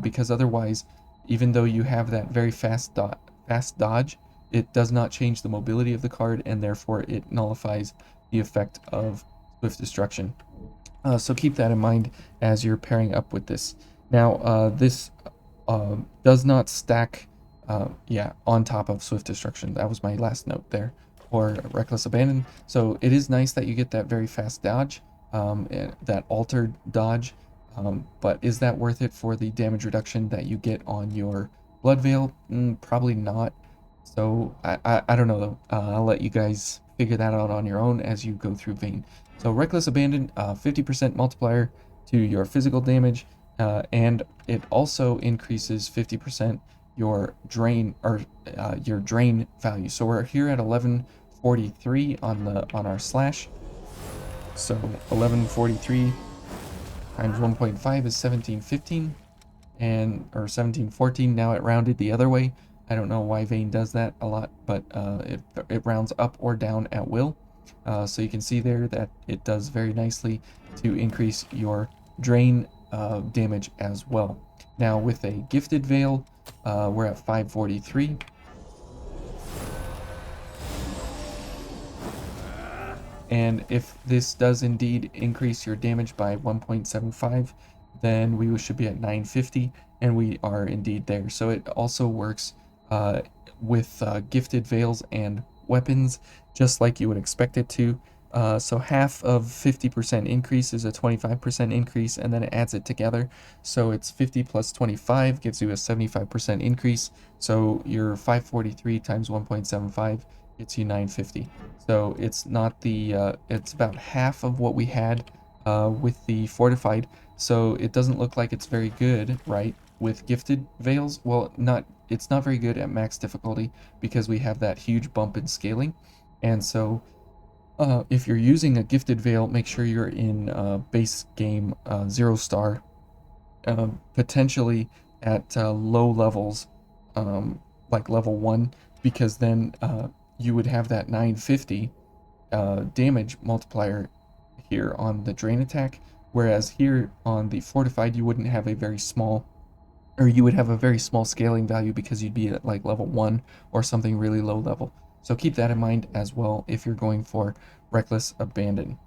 because otherwise, even though you have that very fast dodge, it does not change the mobility of the card, and therefore it nullifies the effect of swift destruction. So keep that in mind as you're pairing up with this. Now, this does not stack, on top of swift destruction. That was my last note there, or reckless abandon. So it is nice that you get that very fast dodge, that altered dodge. But is that worth it for the damage reduction that you get on your blood veil? Probably not. So I don't know though. I'll let you guys figure that out on your own as you go through Vayne. So Reckless Abandon, 50% multiplier to your physical damage, and it also increases 50% your drain your drain value. So we're here at 1143 on our slash. So 1143 times 1.5 is 1715, or 1714. Now it rounded the other way. I don't know why Vayne does that a lot, but it rounds up or down at will. So you can see there that it does very nicely to increase your drain damage as well. Now with a gifted veil, we're at 543. And if this does indeed increase your damage by 1.75, then we should be at 950, and we are indeed there. So it also works with gifted veils and weapons, just like you would expect it to. So half of 50% increase is a 25% increase, and then it adds it together. So it's 50 plus 25 gives you a 75% increase. So your 543 times 1.75 gets you 950. So it's not the it's about half of what we had with the fortified. So it doesn't look like it's very good, right? With gifted veils, well, it's not very good at max difficulty because we have that huge bump in scaling. And so if you're using a gifted veil, make sure you're in base game 0 star, potentially at low levels, like level 1, because then you would have that 950 damage multiplier here on the drain attack, whereas here on the fortified you wouldn't have a very small, or you would have a very small scaling value because you'd be at like level 1 or something really low level. So keep that in mind as well if you're going for Reckless Abandon.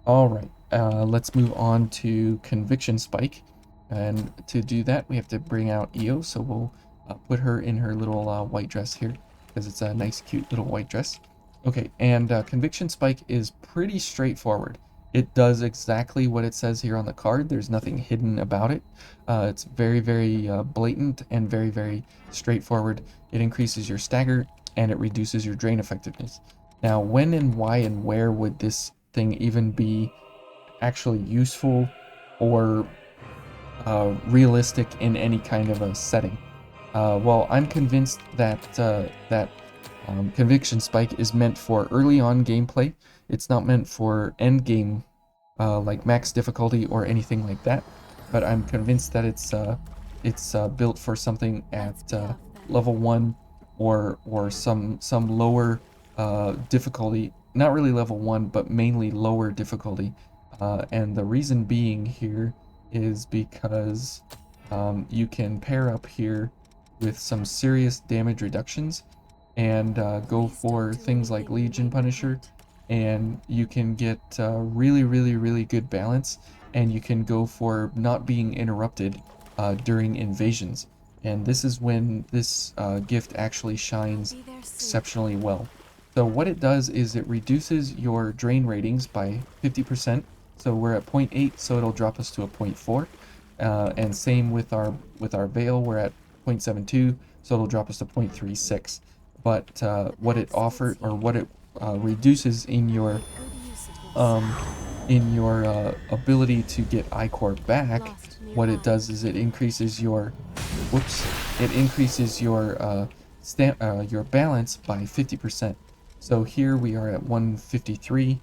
Alright, let's move on to Conviction Spike. And to do that, we have to bring out Io, so we'll put her in her little white dress here, because it's a nice, cute little white dress. Okay, and Conviction Spike is pretty straightforward. It does exactly what it says here on the card. There's nothing hidden about it. It's very, very blatant and very, very straightforward. It increases your stagger, and it reduces your drain effectiveness. Now, when and why and where would this thing even be actually useful or realistic in any kind of a setting? Well, I'm convinced that Conviction Spike is meant for early on gameplay. It's not meant for end game, like max difficulty or anything like that. But I'm convinced that it's built for something at level 1 or some lower difficulty. Not really level 1, but mainly lower difficulty. And the reason being here is because you can pair up here with some serious damage reductions and go for things like Legion Punisher, and you can get really, really, really good balance, and you can go for not being interrupted during invasions. And this is when this gift actually shines exceptionally well. So what it does is it reduces your drain ratings by 50%. So we're at 0.8, so it'll drop us to a 0.4. And same with our veil, we're at 0.72, so it'll drop us to 0.36. But what it offers, or what it reduces in your ability to get ichor back, what it does is it increases your your balance by 50%. So here we are at 153,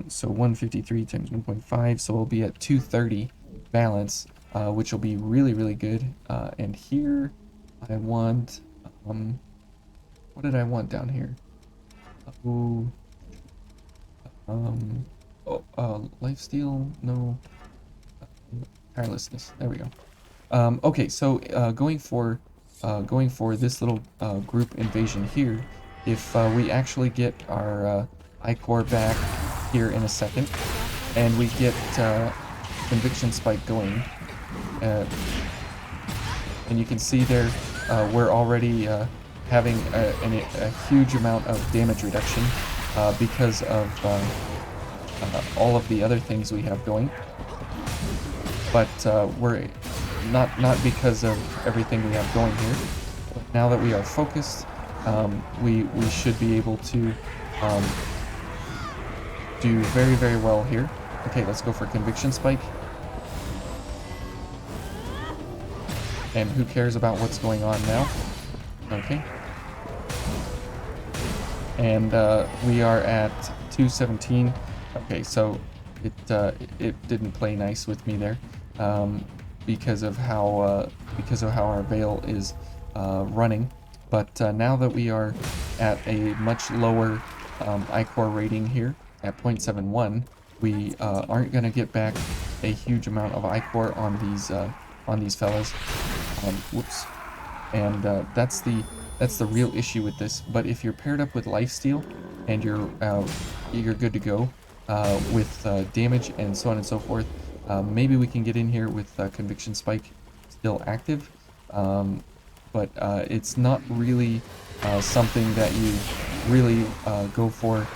so 153 times 1.5, so we'll be at 230 balance, which will be really, really good. And here I want what did I want down here? Oh, lifesteal, no, tirelessness. There we go. Okay, so going for this little group invasion here, if we actually get our ichor back here in a second, and we get conviction spike going, and you can see there we're already having a huge amount of damage reduction because of all of the other things we have going. But we're not because of everything we have going here. But now that we are focused, we should be able to do very, very well here. Okay, let's go for conviction spike. And who cares about what's going on now? Okay. And we are at 217. Okay, so it didn't play nice with me there, because of how our veil is running. But now that we are at a much lower ichor rating here at 0.71, we aren't gonna get back a huge amount of ichor on these fellas. Whoops. And that's the real issue with this. But if you're paired up with lifesteal and you're good to go with damage and so on and so forth, maybe we can get in here with conviction spike still active. But it's not really something that you really go for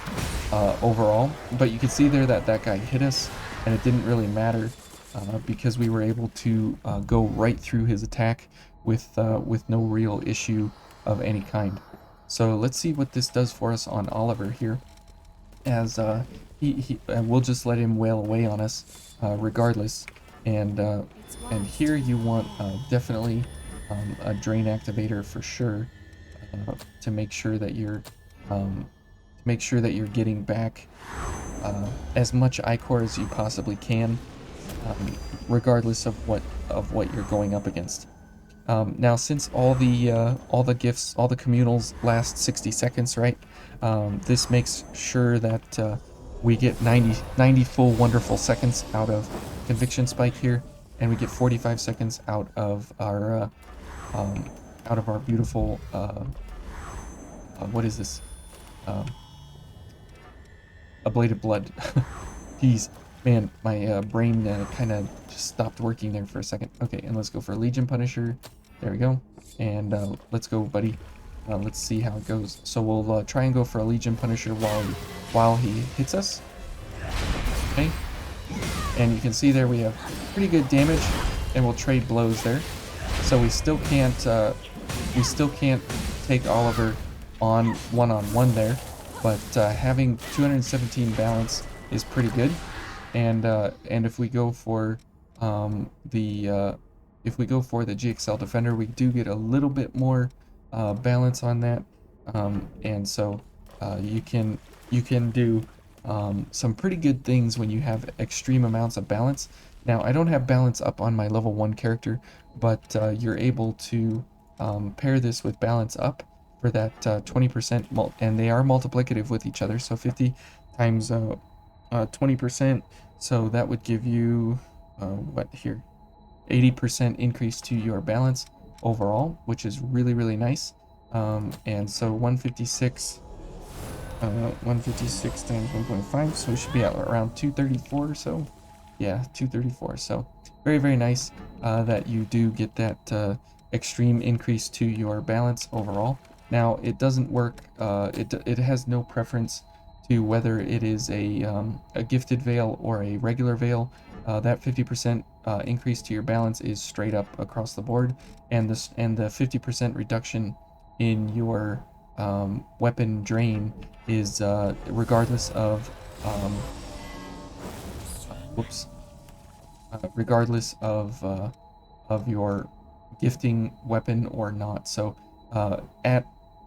overall. But you can see there that that guy hit us, and it didn't really matter because we were able to go right through his attack with no real issue of any kind. So let's see what this does for us on Oliver here, as we'll just let him wail away on us regardless. And here you want definitely a drain activator for sure, to make sure that you're getting back as much ichor as you possibly can, regardless of what you're going up against. Now, since all the gifts, all the communals last 60 seconds, right? This makes sure that we get 90 full wonderful seconds out of conviction spike here, and we get 45 seconds out of our beautiful what is this? Ablated blood. Jeez, man, my brain kind of just stopped working there for a second. Okay, and let's go for Legion Punisher. There we go. And let's go, buddy. Let's see how it goes. So we'll try and go for a Legion Punisher while he hits us. Okay. And you can see there we have pretty good damage, and we'll trade blows there. So we still can't take Oliver on one-on-one there, but having 217 balance is pretty good. And if we go for the GXL Defender, we do get a little bit more balance on that, and so you can do some pretty good things when you have extreme amounts of balance. Now, I don't have balance up on my level 1 character, but you're able to pair this with balance up for that 20%, and they are multiplicative with each other, so 50 times 20%, so that would give you what here, 80% increase to your balance overall, which is really, really nice. And so 156 times 1.5, so we should be at around 234 or so. Yeah, 234. So very, very nice that you do get that extreme increase to your balance overall. Now, it doesn't work, it has no preference to whether it is a gifted veil or a regular veil. That 50% increase to your balance is straight up across the board, and the 50% reduction in your weapon drain is regardless of regardless of your gifting weapon or not. So at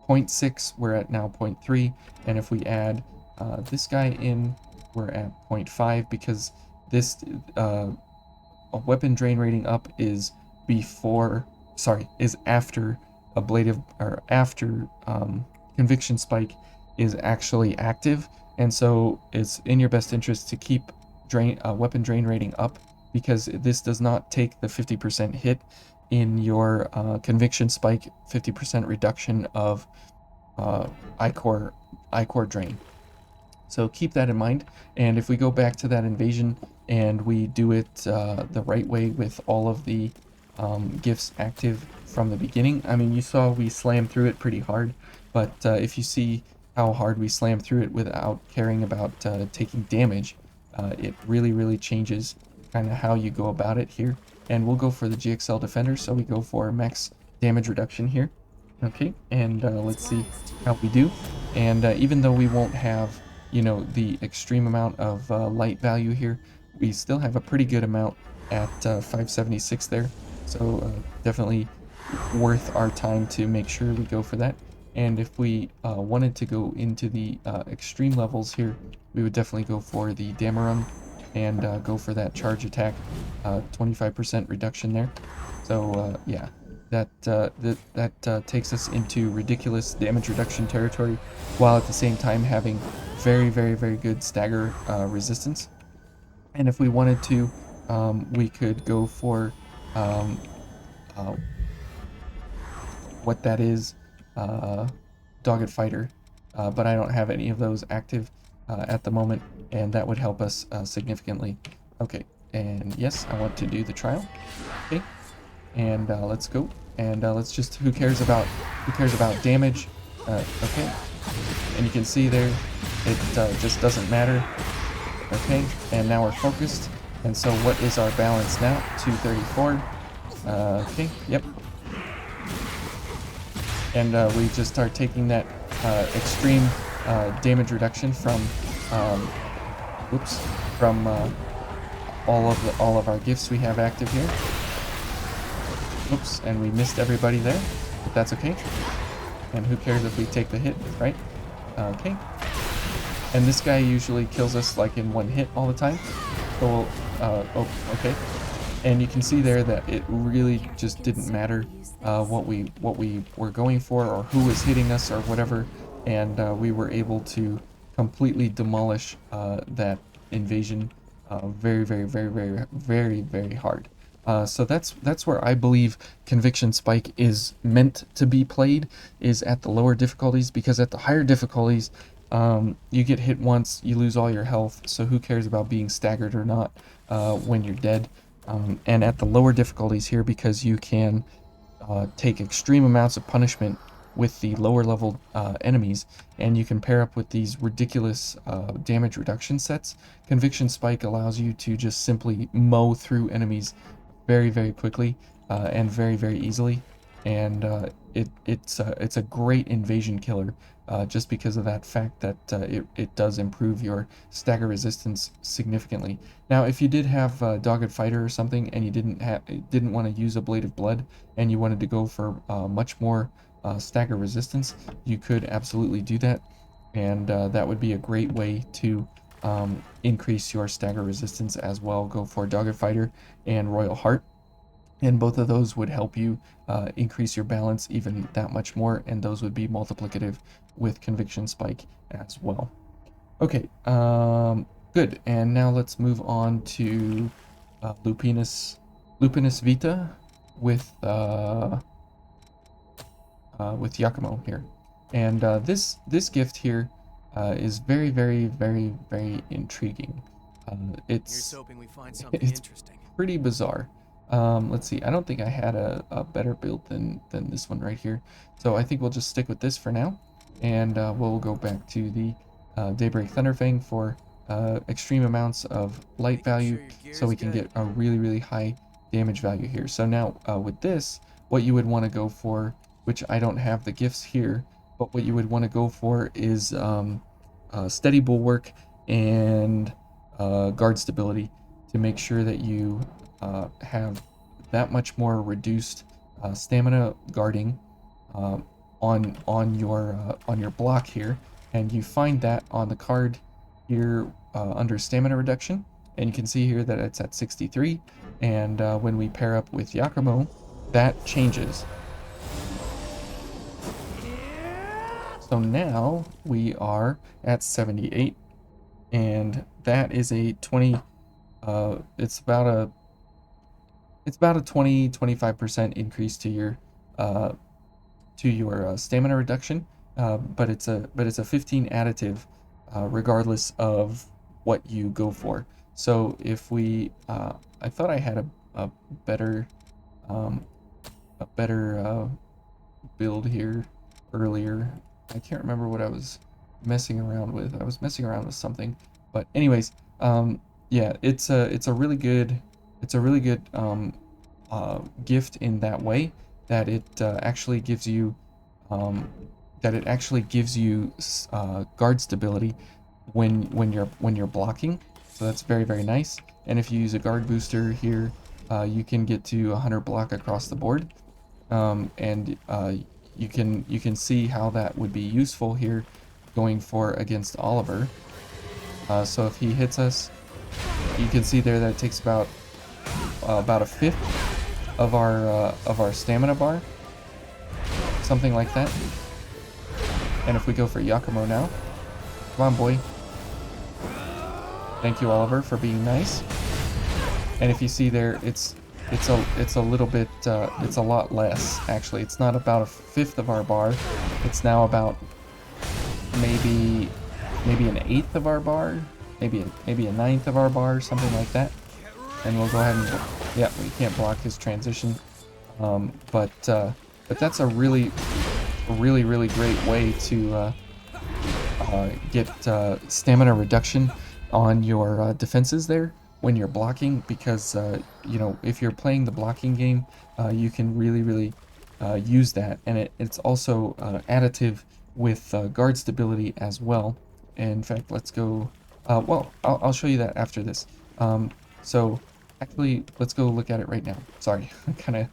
0.6 we're at now 0.3, and if we add this guy in, we're at 0.5, because this a weapon drain rating up is after ablative, or after Conviction Spike is actually active, and so it's in your best interest to keep weapon drain rating up, because this does not take the 50% hit in your Conviction Spike 50% reduction of ichor drain. So keep that in mind. And if we go back to that invasion and we do it the right way with all of the gifts active from the beginning, I mean, you saw we slammed through it pretty hard, but if you see how hard we slammed through it without caring about taking damage, it really changes kind of how you go about it here. And we'll go for the GXL Defender, so we go for max damage reduction here. Okay, and let's see how we do. And even though we won't have, you know, the extreme amount of light value here, we still have a pretty good amount at 576 there. So definitely worth our time to make sure we go for that. And if we wanted to go into the extreme levels here, we would definitely go for the Dameron and go for that charge attack, 25% reduction there. So yeah, that takes us into ridiculous damage reduction territory, while at the same time having very good stagger resistance. And if we wanted to, we could go for what that is, Dogged Fighter, but I don't have any of those active at the moment, and that would help us significantly. Okay, and yes, I want to do the trial. Okay, and let's go. And let's just, who cares about damage? Okay, and you can see there, it just doesn't matter. Okay, and now we're focused. And so what is our balance now? 234. Okay, yep. And we just start taking that extreme damage reduction from all of our gifts we have active here. Oops, and we missed everybody there, but that's okay. And who cares if we take the hit, right? Okay. And this guy usually kills us like in one hit all the time. So we'll, oh, okay. And you can see there that it really just didn't matter what we were going for or who was hitting us or whatever, and we were able to completely demolish that invasion very hard. So that's where I believe Conviction Spike is meant to be played, is at the lower difficulties, because at the higher difficulties, you get hit once, you lose all your health, so who cares about being staggered or not when you're dead. And at the lower difficulties here, because you can take extreme amounts of punishment with the lower level enemies, and you can pair up with these ridiculous damage reduction sets, Conviction Spike allows you to just simply mow through enemies very quickly and very easily. And it's a great invasion killer, just because of that fact that it does improve your stagger resistance significantly. Now, if you did have Dogged Fighter or something, and you didn't want to use a Blade of Blood, and you wanted to go for much more stagger resistance, you could absolutely do that, and that would be a great way to increase your stagger resistance as well. Go for Dogged Fighter and Royal Heart, and both of those would help you increase your balance even that much more, and those would be multiplicative with Conviction Spike as well. Okay, good, and now let's move on to Lupinus Vita with Yakumo here. And this gift here is very intriguing. Here's hoping we find something it's interesting. pretty bizarre. Let's see, I don't think I had a better build than this one right here, so I think we'll just stick with this for now, and we'll go back to the Daybreak Thunderfang for extreme amounts of light value, so we can get a really high damage value here. So now with this, what you would want to go for, which I don't have the gifts here, but what you would want to go for is Steady Bulwark and Guard Stability, to make sure that you have that much more reduced stamina guarding on your block here. And you find that on the card here under stamina reduction, and you can see here that it's at 63, and when we pair up with Yakumo, that changes. So now we are at 78, and that is a 20. It's about a 20-25% increase to your stamina reduction, but it's a 15 additive, regardless of what you go for. So if we, I thought I had a better um, build here earlier. I can't remember what I was messing around with. I was messing around with something, but anyways, yeah, it's a really good gift in that way, that it actually gives you guard stability when you're blocking. So that's very, very nice. And if you use a guard booster here, you can get to 100 block across the board. And you can see how that would be useful here going for against Oliver. So if he hits us, you can see there that it takes about a fifth of our stamina bar, something like that. And if we go for Yakumo now, come on, boy. Thank you, Oliver, for being nice. And if you see there, it's a little bit, it's a lot less, actually. It's not about a fifth of our bar. It's now about maybe an eighth of our bar, maybe a ninth of our bar, something like that. And we'll go ahead and, yeah, we can't block his transition. But that's a really great way to get stamina reduction on your defenses there when you're blocking, because you know, if you're playing the blocking game, you can really use that, and it's also additive with guard stability as well. And in fact, let's go, well, I'll show you that after this. So actually, let's go look at it right now. Sorry, I'm kind of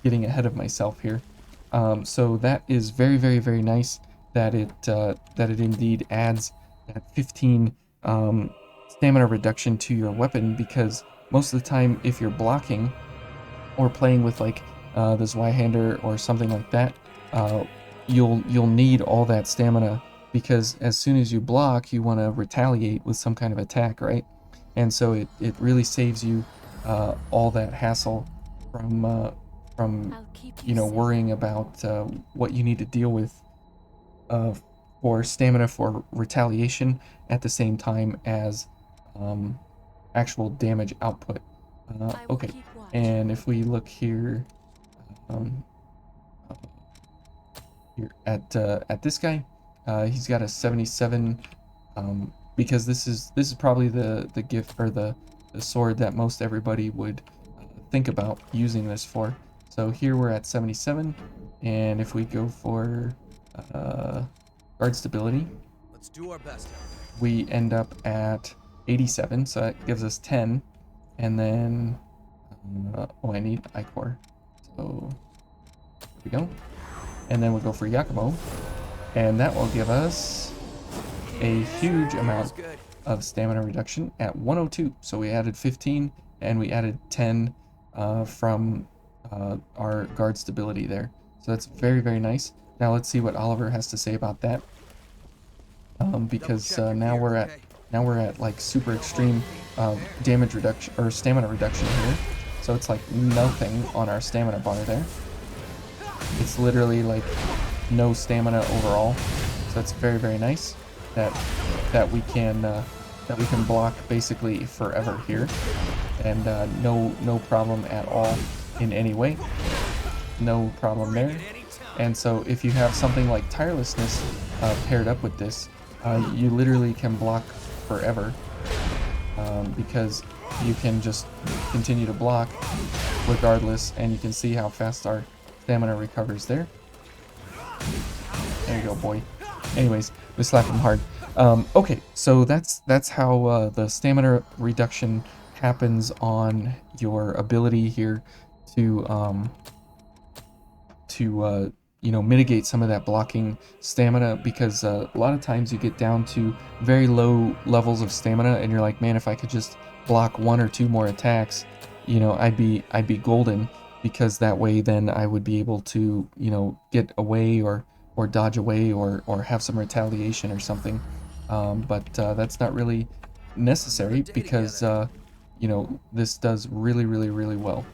getting ahead of myself here. So that is very nice that it indeed adds that 15 stamina reduction to your weapon, because most of the time if you're blocking or playing with like the Zweihander or something like that, you'll need all that stamina, because as soon as you block, you want to retaliate with some kind of attack, right? And so it really saves you all that hassle from you know, worrying about what you need to deal with for stamina for retaliation at the same time as actual damage output. Okay, and if we look here, um, here at this guy, he's got a 77, because this is probably the gift, or the sword that most everybody would think about using this for. So here we're at 77, and if we go for guard stability, Let's do our best. we end up at 87, so that gives us 10. And then oh, I need ichor, so there we go. And then we'll go for Yakumo, and that will give us a huge amount of stamina reduction at 102. So we added 15 and we added 10 from our guard stability there. So that's very nice. Now let's see what Oliver has to say about that, because now we're at like super extreme damage reduction, or stamina reduction here. So it's like nothing on our stamina bar there. It's literally like no stamina overall. So it's very nice that we can block basically forever here, and no problem at all in any way. No problem there. And so if you have something like tirelessness paired up with this, you literally can block forever, because you can just continue to block regardless, and you can see how fast our stamina recovers there. There you go, boy. Anyways, we slapped him hard. Okay, so that's how the stamina reduction happens on your ability here to you know, mitigate some of that blocking stamina, because a lot of times you get down to very low levels of stamina and you're like, man, if I could just block 1 or 2 more attacks, you know, I'd be golden, because that way then I would be able to, you know, get away or or dodge away or have some retaliation or something. But that's not really necessary because you know, this does really, really, really well.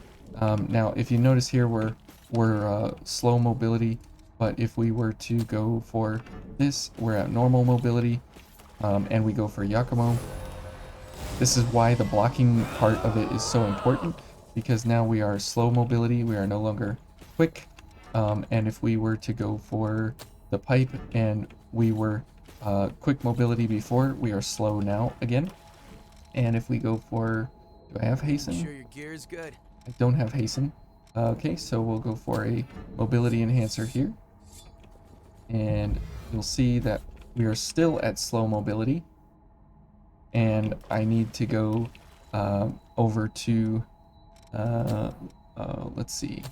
Now, if you notice here, we're slow mobility, but if we were to go for this, we're at normal mobility, and we go for Yakumo. This is why the blocking part of it is so important, because now we are slow mobility, we are no longer quick. And if we were to go for the pipe and we were quick mobility before, we are slow now again. And if we go for, do I have hasten? Sure your gear is good. I don't have hasten. Okay, so we'll go for a mobility enhancer here. And you'll see that we are still at slow mobility. And I need to go over to, let's see.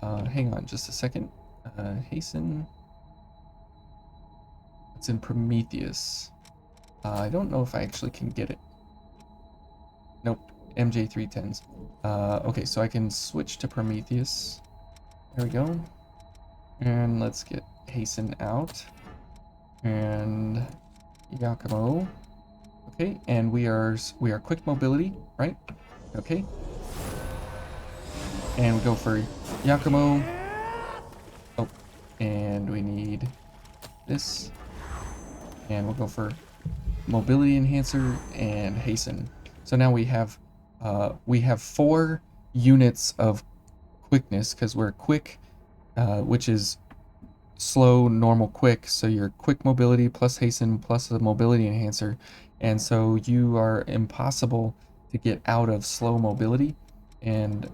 Hang on just a second. Hasten. It's in Prometheus. I don't know if I actually can get it. Nope, MJ310s. Okay, so I can switch to Prometheus. There we go. And let's get Hasten out. And Yakumo. Okay, and we are quick mobility, right? Okay. And we go for Yakumo. Oh, and we need this. And we'll go for mobility enhancer and hasten. So now we have 4 units of quickness because we're quick, which is slow, normal, quick. So you're quick mobility plus hasten plus the mobility enhancer, and so you are impossible to get out of slow mobility. And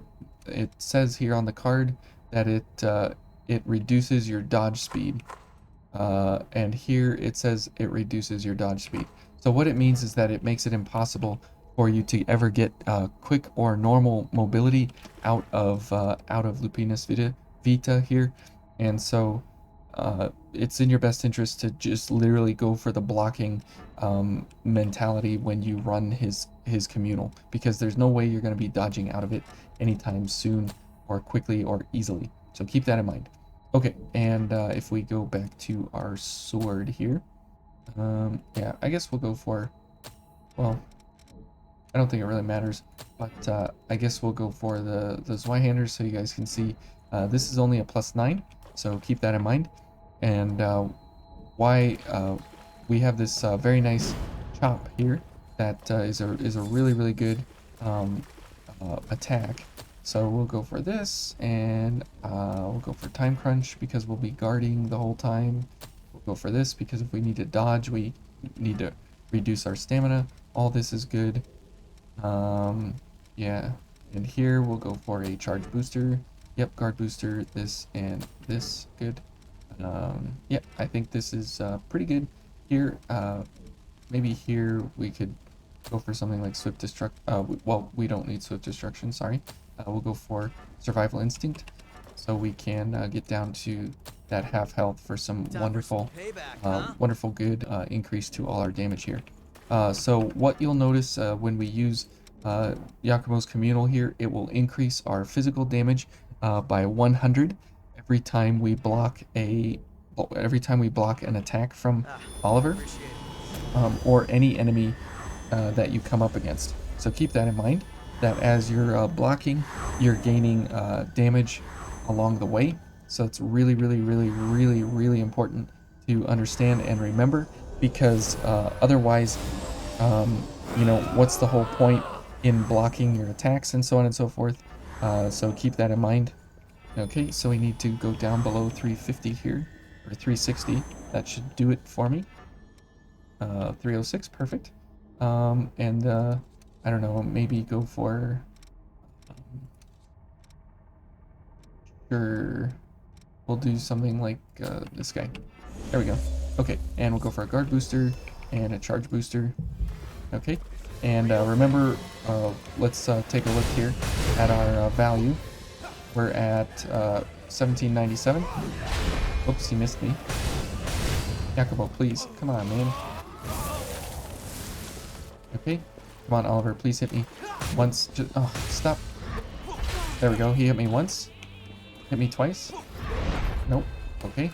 it says here on the card that it reduces your dodge speed. And here it says it reduces your dodge speed. So what it means is that it makes it impossible for you to ever get quick or normal mobility out of Lupinus Vita here. And so it's in your best interest to just literally go for the blocking mentality when you run his communal, because there's no way you're going to be dodging out of it anytime soon or quickly or easily. So keep that in mind. Okay, and if we go back to our sword here, yeah, I guess we'll go for, well, I don't think it really matters, but I guess we'll go for the Zweihander so you guys can see. This is only a +9, so keep that in mind. And why we have this very nice chop here that is a really, really good attack. So we'll go for this, and we'll go for time crunch because we'll be guarding the whole time. We'll go for this because if we need to dodge, we need to reduce our stamina. All this is good. Yeah, and here we'll go for a charge booster. Yep, guard booster, this and this, good. Yeah, I think this is pretty good. Here, maybe here we could go for something like swift destruct. Well, we don't need swift destruction, sorry. We'll go for survival instinct, so we can get down to that half health for some wonderful, wonderful good increase to all our damage here. So what you'll notice when we use Yakumo's Communal here, it will increase our physical damage by 100 every time we block an attack from Oliver or any enemy that you come up against. So keep that in mind, that as you're blocking, you're gaining damage along the way. So it's really, really, really, really, really important to understand and remember, because otherwise, you know, what's the whole point in blocking your attacks and so on and so forth. So keep that in mind. Okay, so we need to go down below 350 here, or 360. That should do it for me. 306, perfect. And I don't know, maybe go for, sure, we'll do something like this guy. There we go. Okay, and we'll go for a guard booster and a charge booster. Okay, and remember, let's take a look here at our value. We're at 1797. Oops, he missed me. Yakumo, please, come on, man. Okay, come on, Oliver, please hit me once. Just, oh, stop. There we go, he hit me once. Hit me twice. Nope. Okay,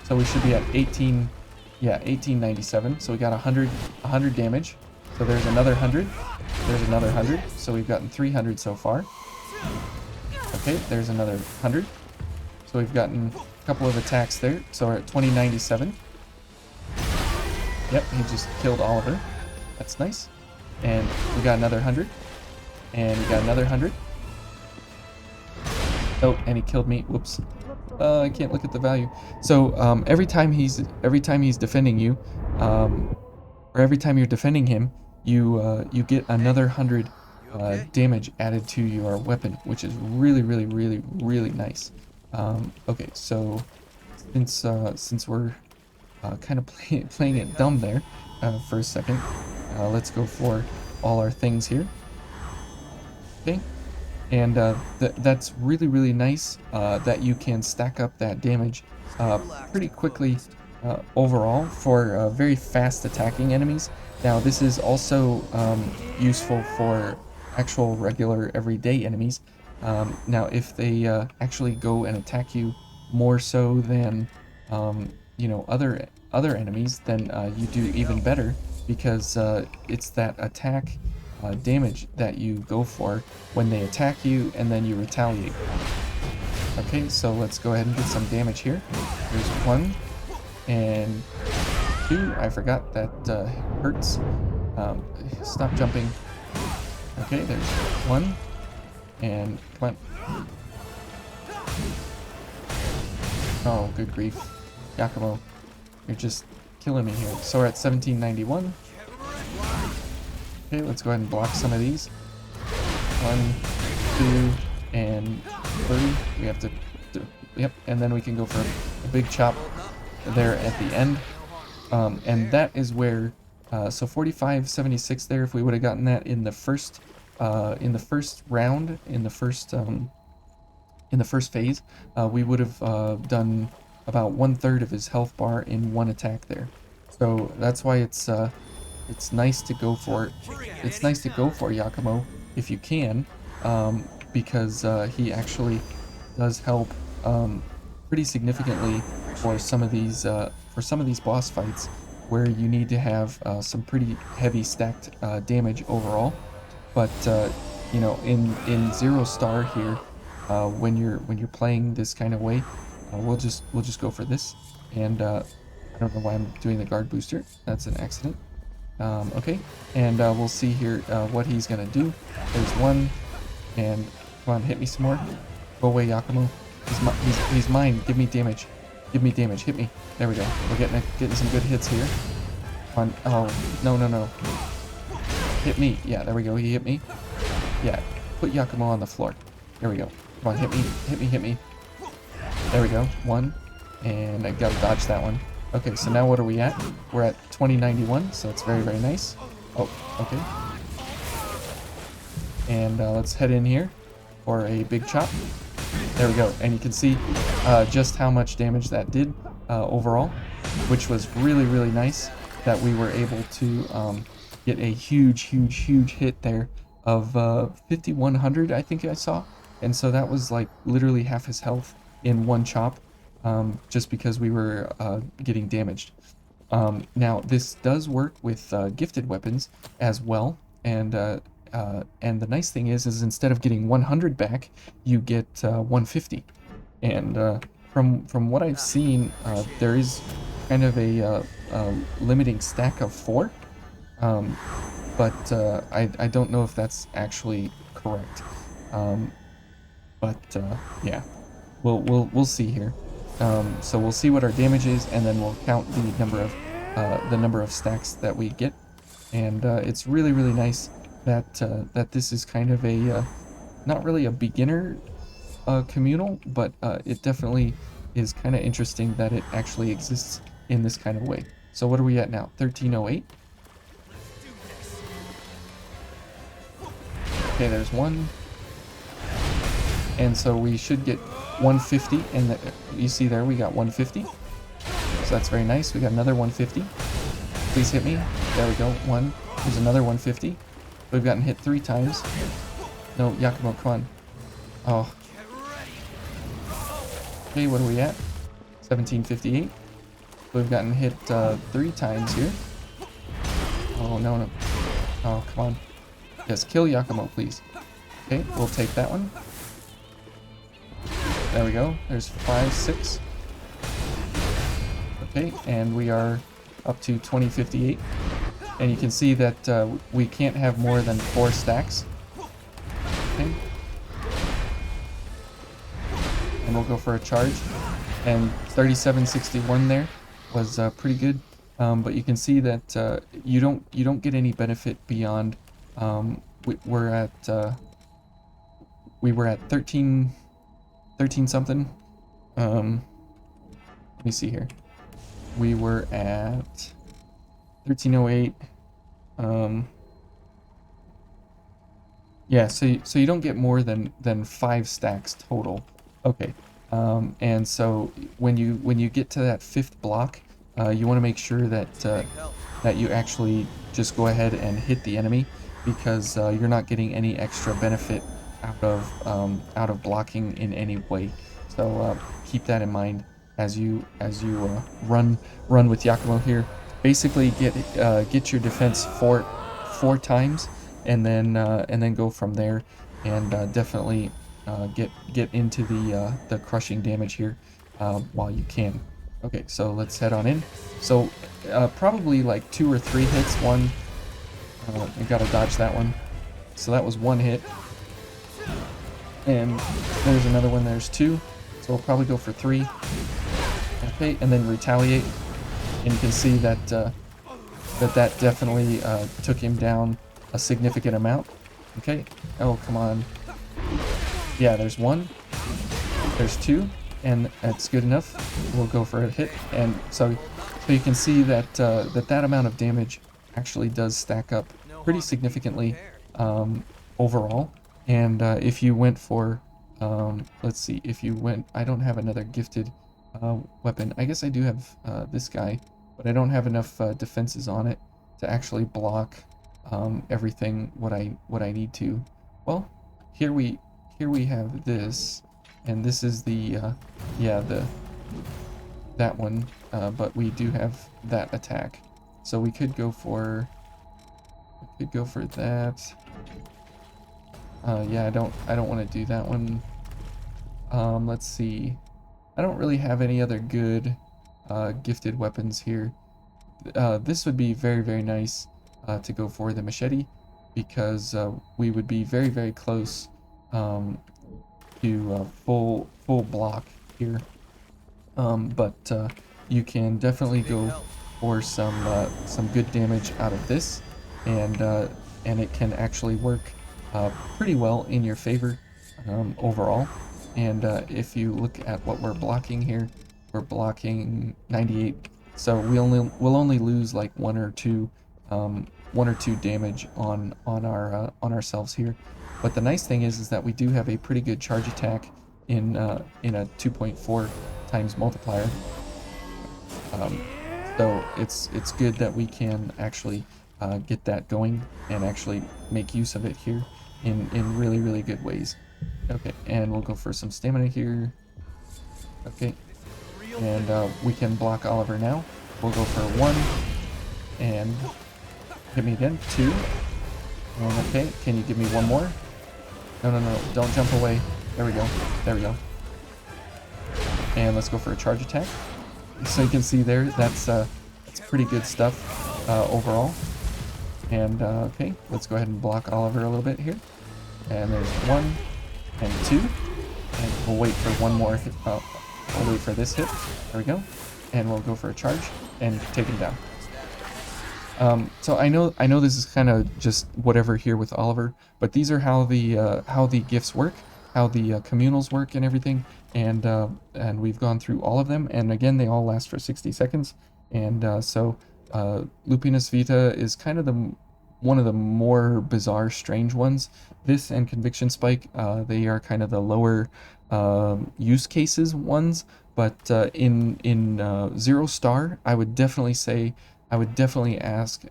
so we should be at 18, yeah, 1897. So we got 100 damage. So there's another 100. There's another 100. So we've gotten 300 so far. Okay, there's another 100. So we've gotten a couple of attacks there. So we're at 2097. Yep, he just killed Oliver. That's nice. And we got another 100. And we got another 100. Oh, and he killed me. Whoops. I can't look at the value. So every time he's defending you, or every time you're defending him, you get another 100 damage added to your weapon, which is really, really, really, really nice. Okay, so since we're kind of playing it dumb there for a second, let's go for all our things here. Okay. And that's really, really nice that you can stack up that damage pretty quickly overall for very fast attacking enemies. Now, this is also useful for actual regular everyday enemies. Now, if they actually go and attack you more so than you know, other enemies, then you do even better, because it's that attack damage that you go for when they attack you, and then you retaliate. Okay, so let's go ahead and get some damage here. There's 1 and 2. I forgot that hurts. Stop jumping. Okay, there's 1 and come on. Oh, good grief. Yakumo, you're just killing me here. So we're at 1791. Okay, let's go ahead and block some of these. 1, 2, and 3. We have to do, yep, and then we can go for a big chop there at the end. And that is where, so 4576 there, if we would have gotten that in the first round, in the first phase, we would have done about 1/3 of his health bar in one attack there. So that's why it's nice to go for Yakumo if you can, because he actually does help pretty significantly for some of these boss fights where you need to have some pretty heavy stacked damage overall. But you know, in 0 star here, when you're playing this kind of way, we'll just go for this. And I don't know why I'm doing the guard booster. That's an accident. Okay, and we'll see here what he's gonna do. There's 1, and come on, hit me some more. Go away, Yakumo. He's mine. Give me damage. Give me damage. Hit me. There we go. We're getting some good hits here. Come on. Oh, no. Hit me. Yeah, there we go. He hit me. Yeah, put Yakumo on the floor. There we go. Come on, hit me. There we go. 1, and I gotta dodge that one. Okay, so now what are we at? We're at 2091, so it's very, very nice. Oh, okay. And let's head in here for a big chop. There we go, and you can see just how much damage that did overall, which was really, really nice that we were able to get a huge hit there of 5100, I think I saw. And so that was like literally half his health in one chop. Just because we were getting damaged. Now, this does work with gifted weapons as well, and the nice thing is instead of getting 100 back, you get 150. And from what I've seen, there is kind of a limiting stack of 4, but I don't know if that's actually correct. Yeah, we'll see here. So we'll see what our damage is, and then we'll count the number of stacks that we get. And it's really, really nice that this is kind of a not really a beginner communal, but it definitely is kind of interesting that it actually exists in this kind of way. So what are we at now? 1308. Okay, there's 1. And so we should get 150, and you see there we got 150. So that's very nice. We got another 150. Please hit me. There we go. 1. There's another 150. We've gotten hit 3 times. No, Yakumo, come on. Oh. Okay, what are we at? 1758. We've gotten hit 3 times here. Oh, no, no. Oh, come on. Yes, kill Yakumo, please. Okay, we'll take that one. There we go. There's 5, 6. Okay, and we are up to 2058. And you can see that we can't have more than 4 stacks. Okay. And we'll go for a charge. And 3761 there was pretty good. But you can see that you don't get any benefit beyond. We were at 13 something. Let me see here. We were at 1308. Yeah, so you don't get more than 5 stacks total. Okay. And so when you get to that 5th block, you want to make sure that that you actually just go ahead and hit the enemy, because you're not getting any extra benefit out of blocking in any way. So keep that in mind as you run with Yakumo here. Basically, get your defense 4 times, and then go from there, and definitely get into the crushing damage here while you can. Okay, so let's head on in. So probably like 2 or 3 hits. One, I gotta dodge that one. So that was 1 hit, and there's another one. There's 2. So we'll probably go for 3. Okay, and then retaliate. And you can see that that definitely took him down a significant amount. Okay. Oh, come on. Yeah, there's 1. There's 2, and that's good enough. We'll go for a hit, and so you can see that that amount of damage actually does stack up pretty significantly overall. And if you went for let's see, if you went, I don't have another gifted weapon. I guess I do have this guy, but I don't have enough defenses on it to actually block everything what I need to. Well, here we have this, and this is the that one, but we do have that attack, so we could go for that. Yeah, I don't want to do that one. Let's see. I don't really have any other good gifted weapons here. This would be very, very nice to go for the machete, because we would be very, very close to full block here. But you can definitely go for some good damage out of this, and it can actually work pretty well in your favor overall. And if you look at what we're blocking here, we're blocking 98, so we'll only lose like 1 or 2 damage on ourselves here. But the nice thing is that we do have a pretty good charge attack in a 2.4 times multiplier. So it's good that we can actually get that going and actually make use of it here in really, really good ways. Okay, and we'll go for some stamina here. Okay, and we can block Oliver now. We'll go for 1, and hit me again. 2, and okay, can you give me 1 more? No, don't jump away. There we go. And let's go for a charge attack. So you can see there, that's pretty good stuff overall. And okay, let's go ahead and block Oliver a little bit here. And there's 1 and 2, and we'll wait for 1 more hit. We'll wait for this hit. There we go. And we'll go for a charge and take him down. So I know this is kind of just whatever here with Oliver, but these are how the gifts work, how the communals work and everything, and we've gone through all of them, and again they all last for 60 seconds, and so Lupinus Vita is kind of one of the more bizarre, strange ones. This and Conviction Spike, they are kind of the lower use cases ones, but in 0 star, I would definitely say I would definitely ask,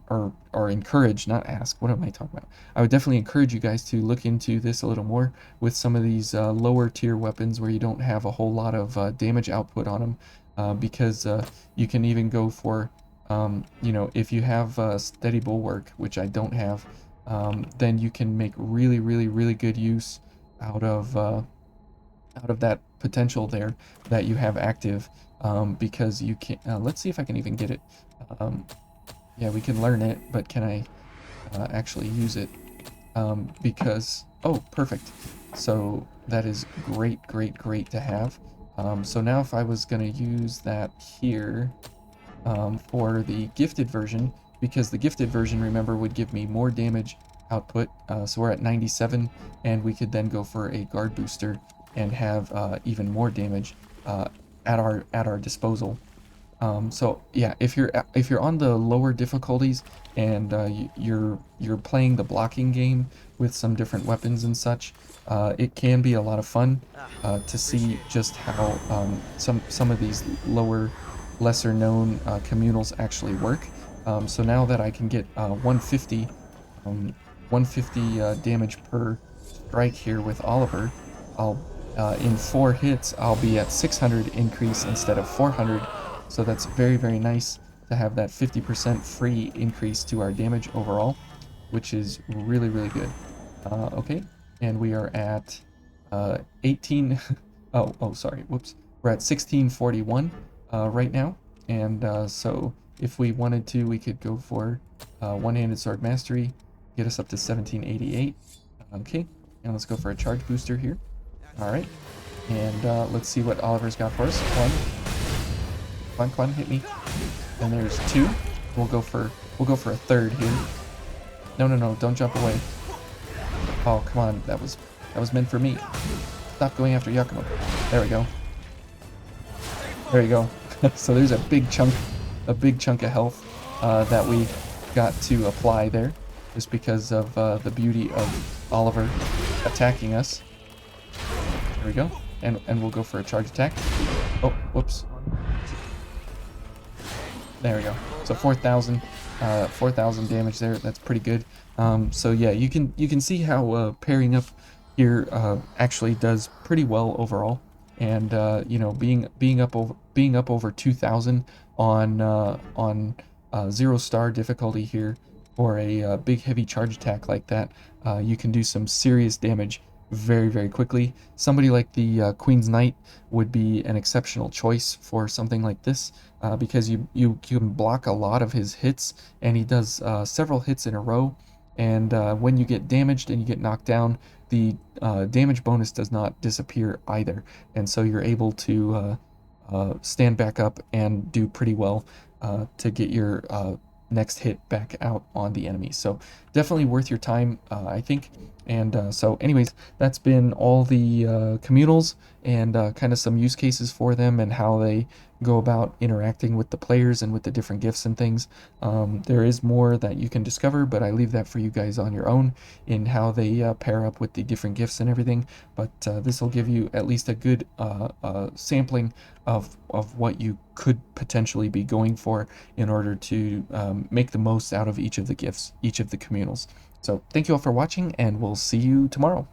or encourage, not ask, what am I talking about? I would definitely encourage you guys to look into this a little more with some of these lower tier weapons where you don't have a whole lot of damage output on them, because you can even go for, you know, if you have steady bulwark, which I don't have, then you can make really, really, really good use out of that potential there that you have active, because you can. Let's see if I can even get it. Um, yeah, we can learn it, but can I actually use it? Because, oh, perfect. So that is great, great, great to have. So now if I was going to use that here, for the gifted version, because the gifted version, remember, would give me more damage output. So we're at 97, and we could then go for a guard booster and have even more damage at our disposal. So yeah, if you're on the lower difficulties and you're playing the blocking game with some different weapons and such, it can be a lot of fun to see just how some of these lower, lesser known communals actually work. So now that I can get 150, 150 damage per strike here with Oliver, I'll in 4 hits I'll be at 600 increase instead of 400. So that's very, very nice to have that 50% free increase to our damage overall, which is really, really good. Okay, and we are at 18. Oh, sorry, whoops. We're at 1641 right now, and so if we wanted to, we could go for one-handed sword mastery, get us up to 1788. Okay, and let's go for a charge booster here. All right, and let's see what Oliver's got for us. Come on, hit me. And there's 2. We'll go for a third here. No, don't jump away. Oh, come on, that was meant for me. Stop going after Yakumo. There we go. There you go. So there's a big chunk of health that we got to apply there, just because of the beauty of Oliver attacking us. There we go. And we'll go for a charge attack. Oh, whoops. There we go. So 4,000 damage there. That's pretty good. So yeah, you can see how pairing up here actually does pretty well overall. And you know, being up over 2,000 on 0-star difficulty here for a big heavy charge attack like that, you can do some serious damage very, very quickly. Somebody like the Queen's Knight would be an exceptional choice for something like this, because you can block a lot of his hits, and he does several hits in a row. And when you get damaged and you get knocked down, the damage bonus does not disappear either, and so you're able to stand back up and do pretty well to get your next hit back out on the enemy. So definitely worth your time, I think. And so anyways, that's been all the communals and kind of some use cases for them and how they go about interacting with the players and with the different gifts and things. There is more that you can discover, but I leave that for you guys on your own in how they pair up with the different gifts and everything. But this will give you at least a good sampling of what you could potentially be going for in order to make the most out of each of the gifts, each of the communals. So thank you all for watching, and we'll see you tomorrow.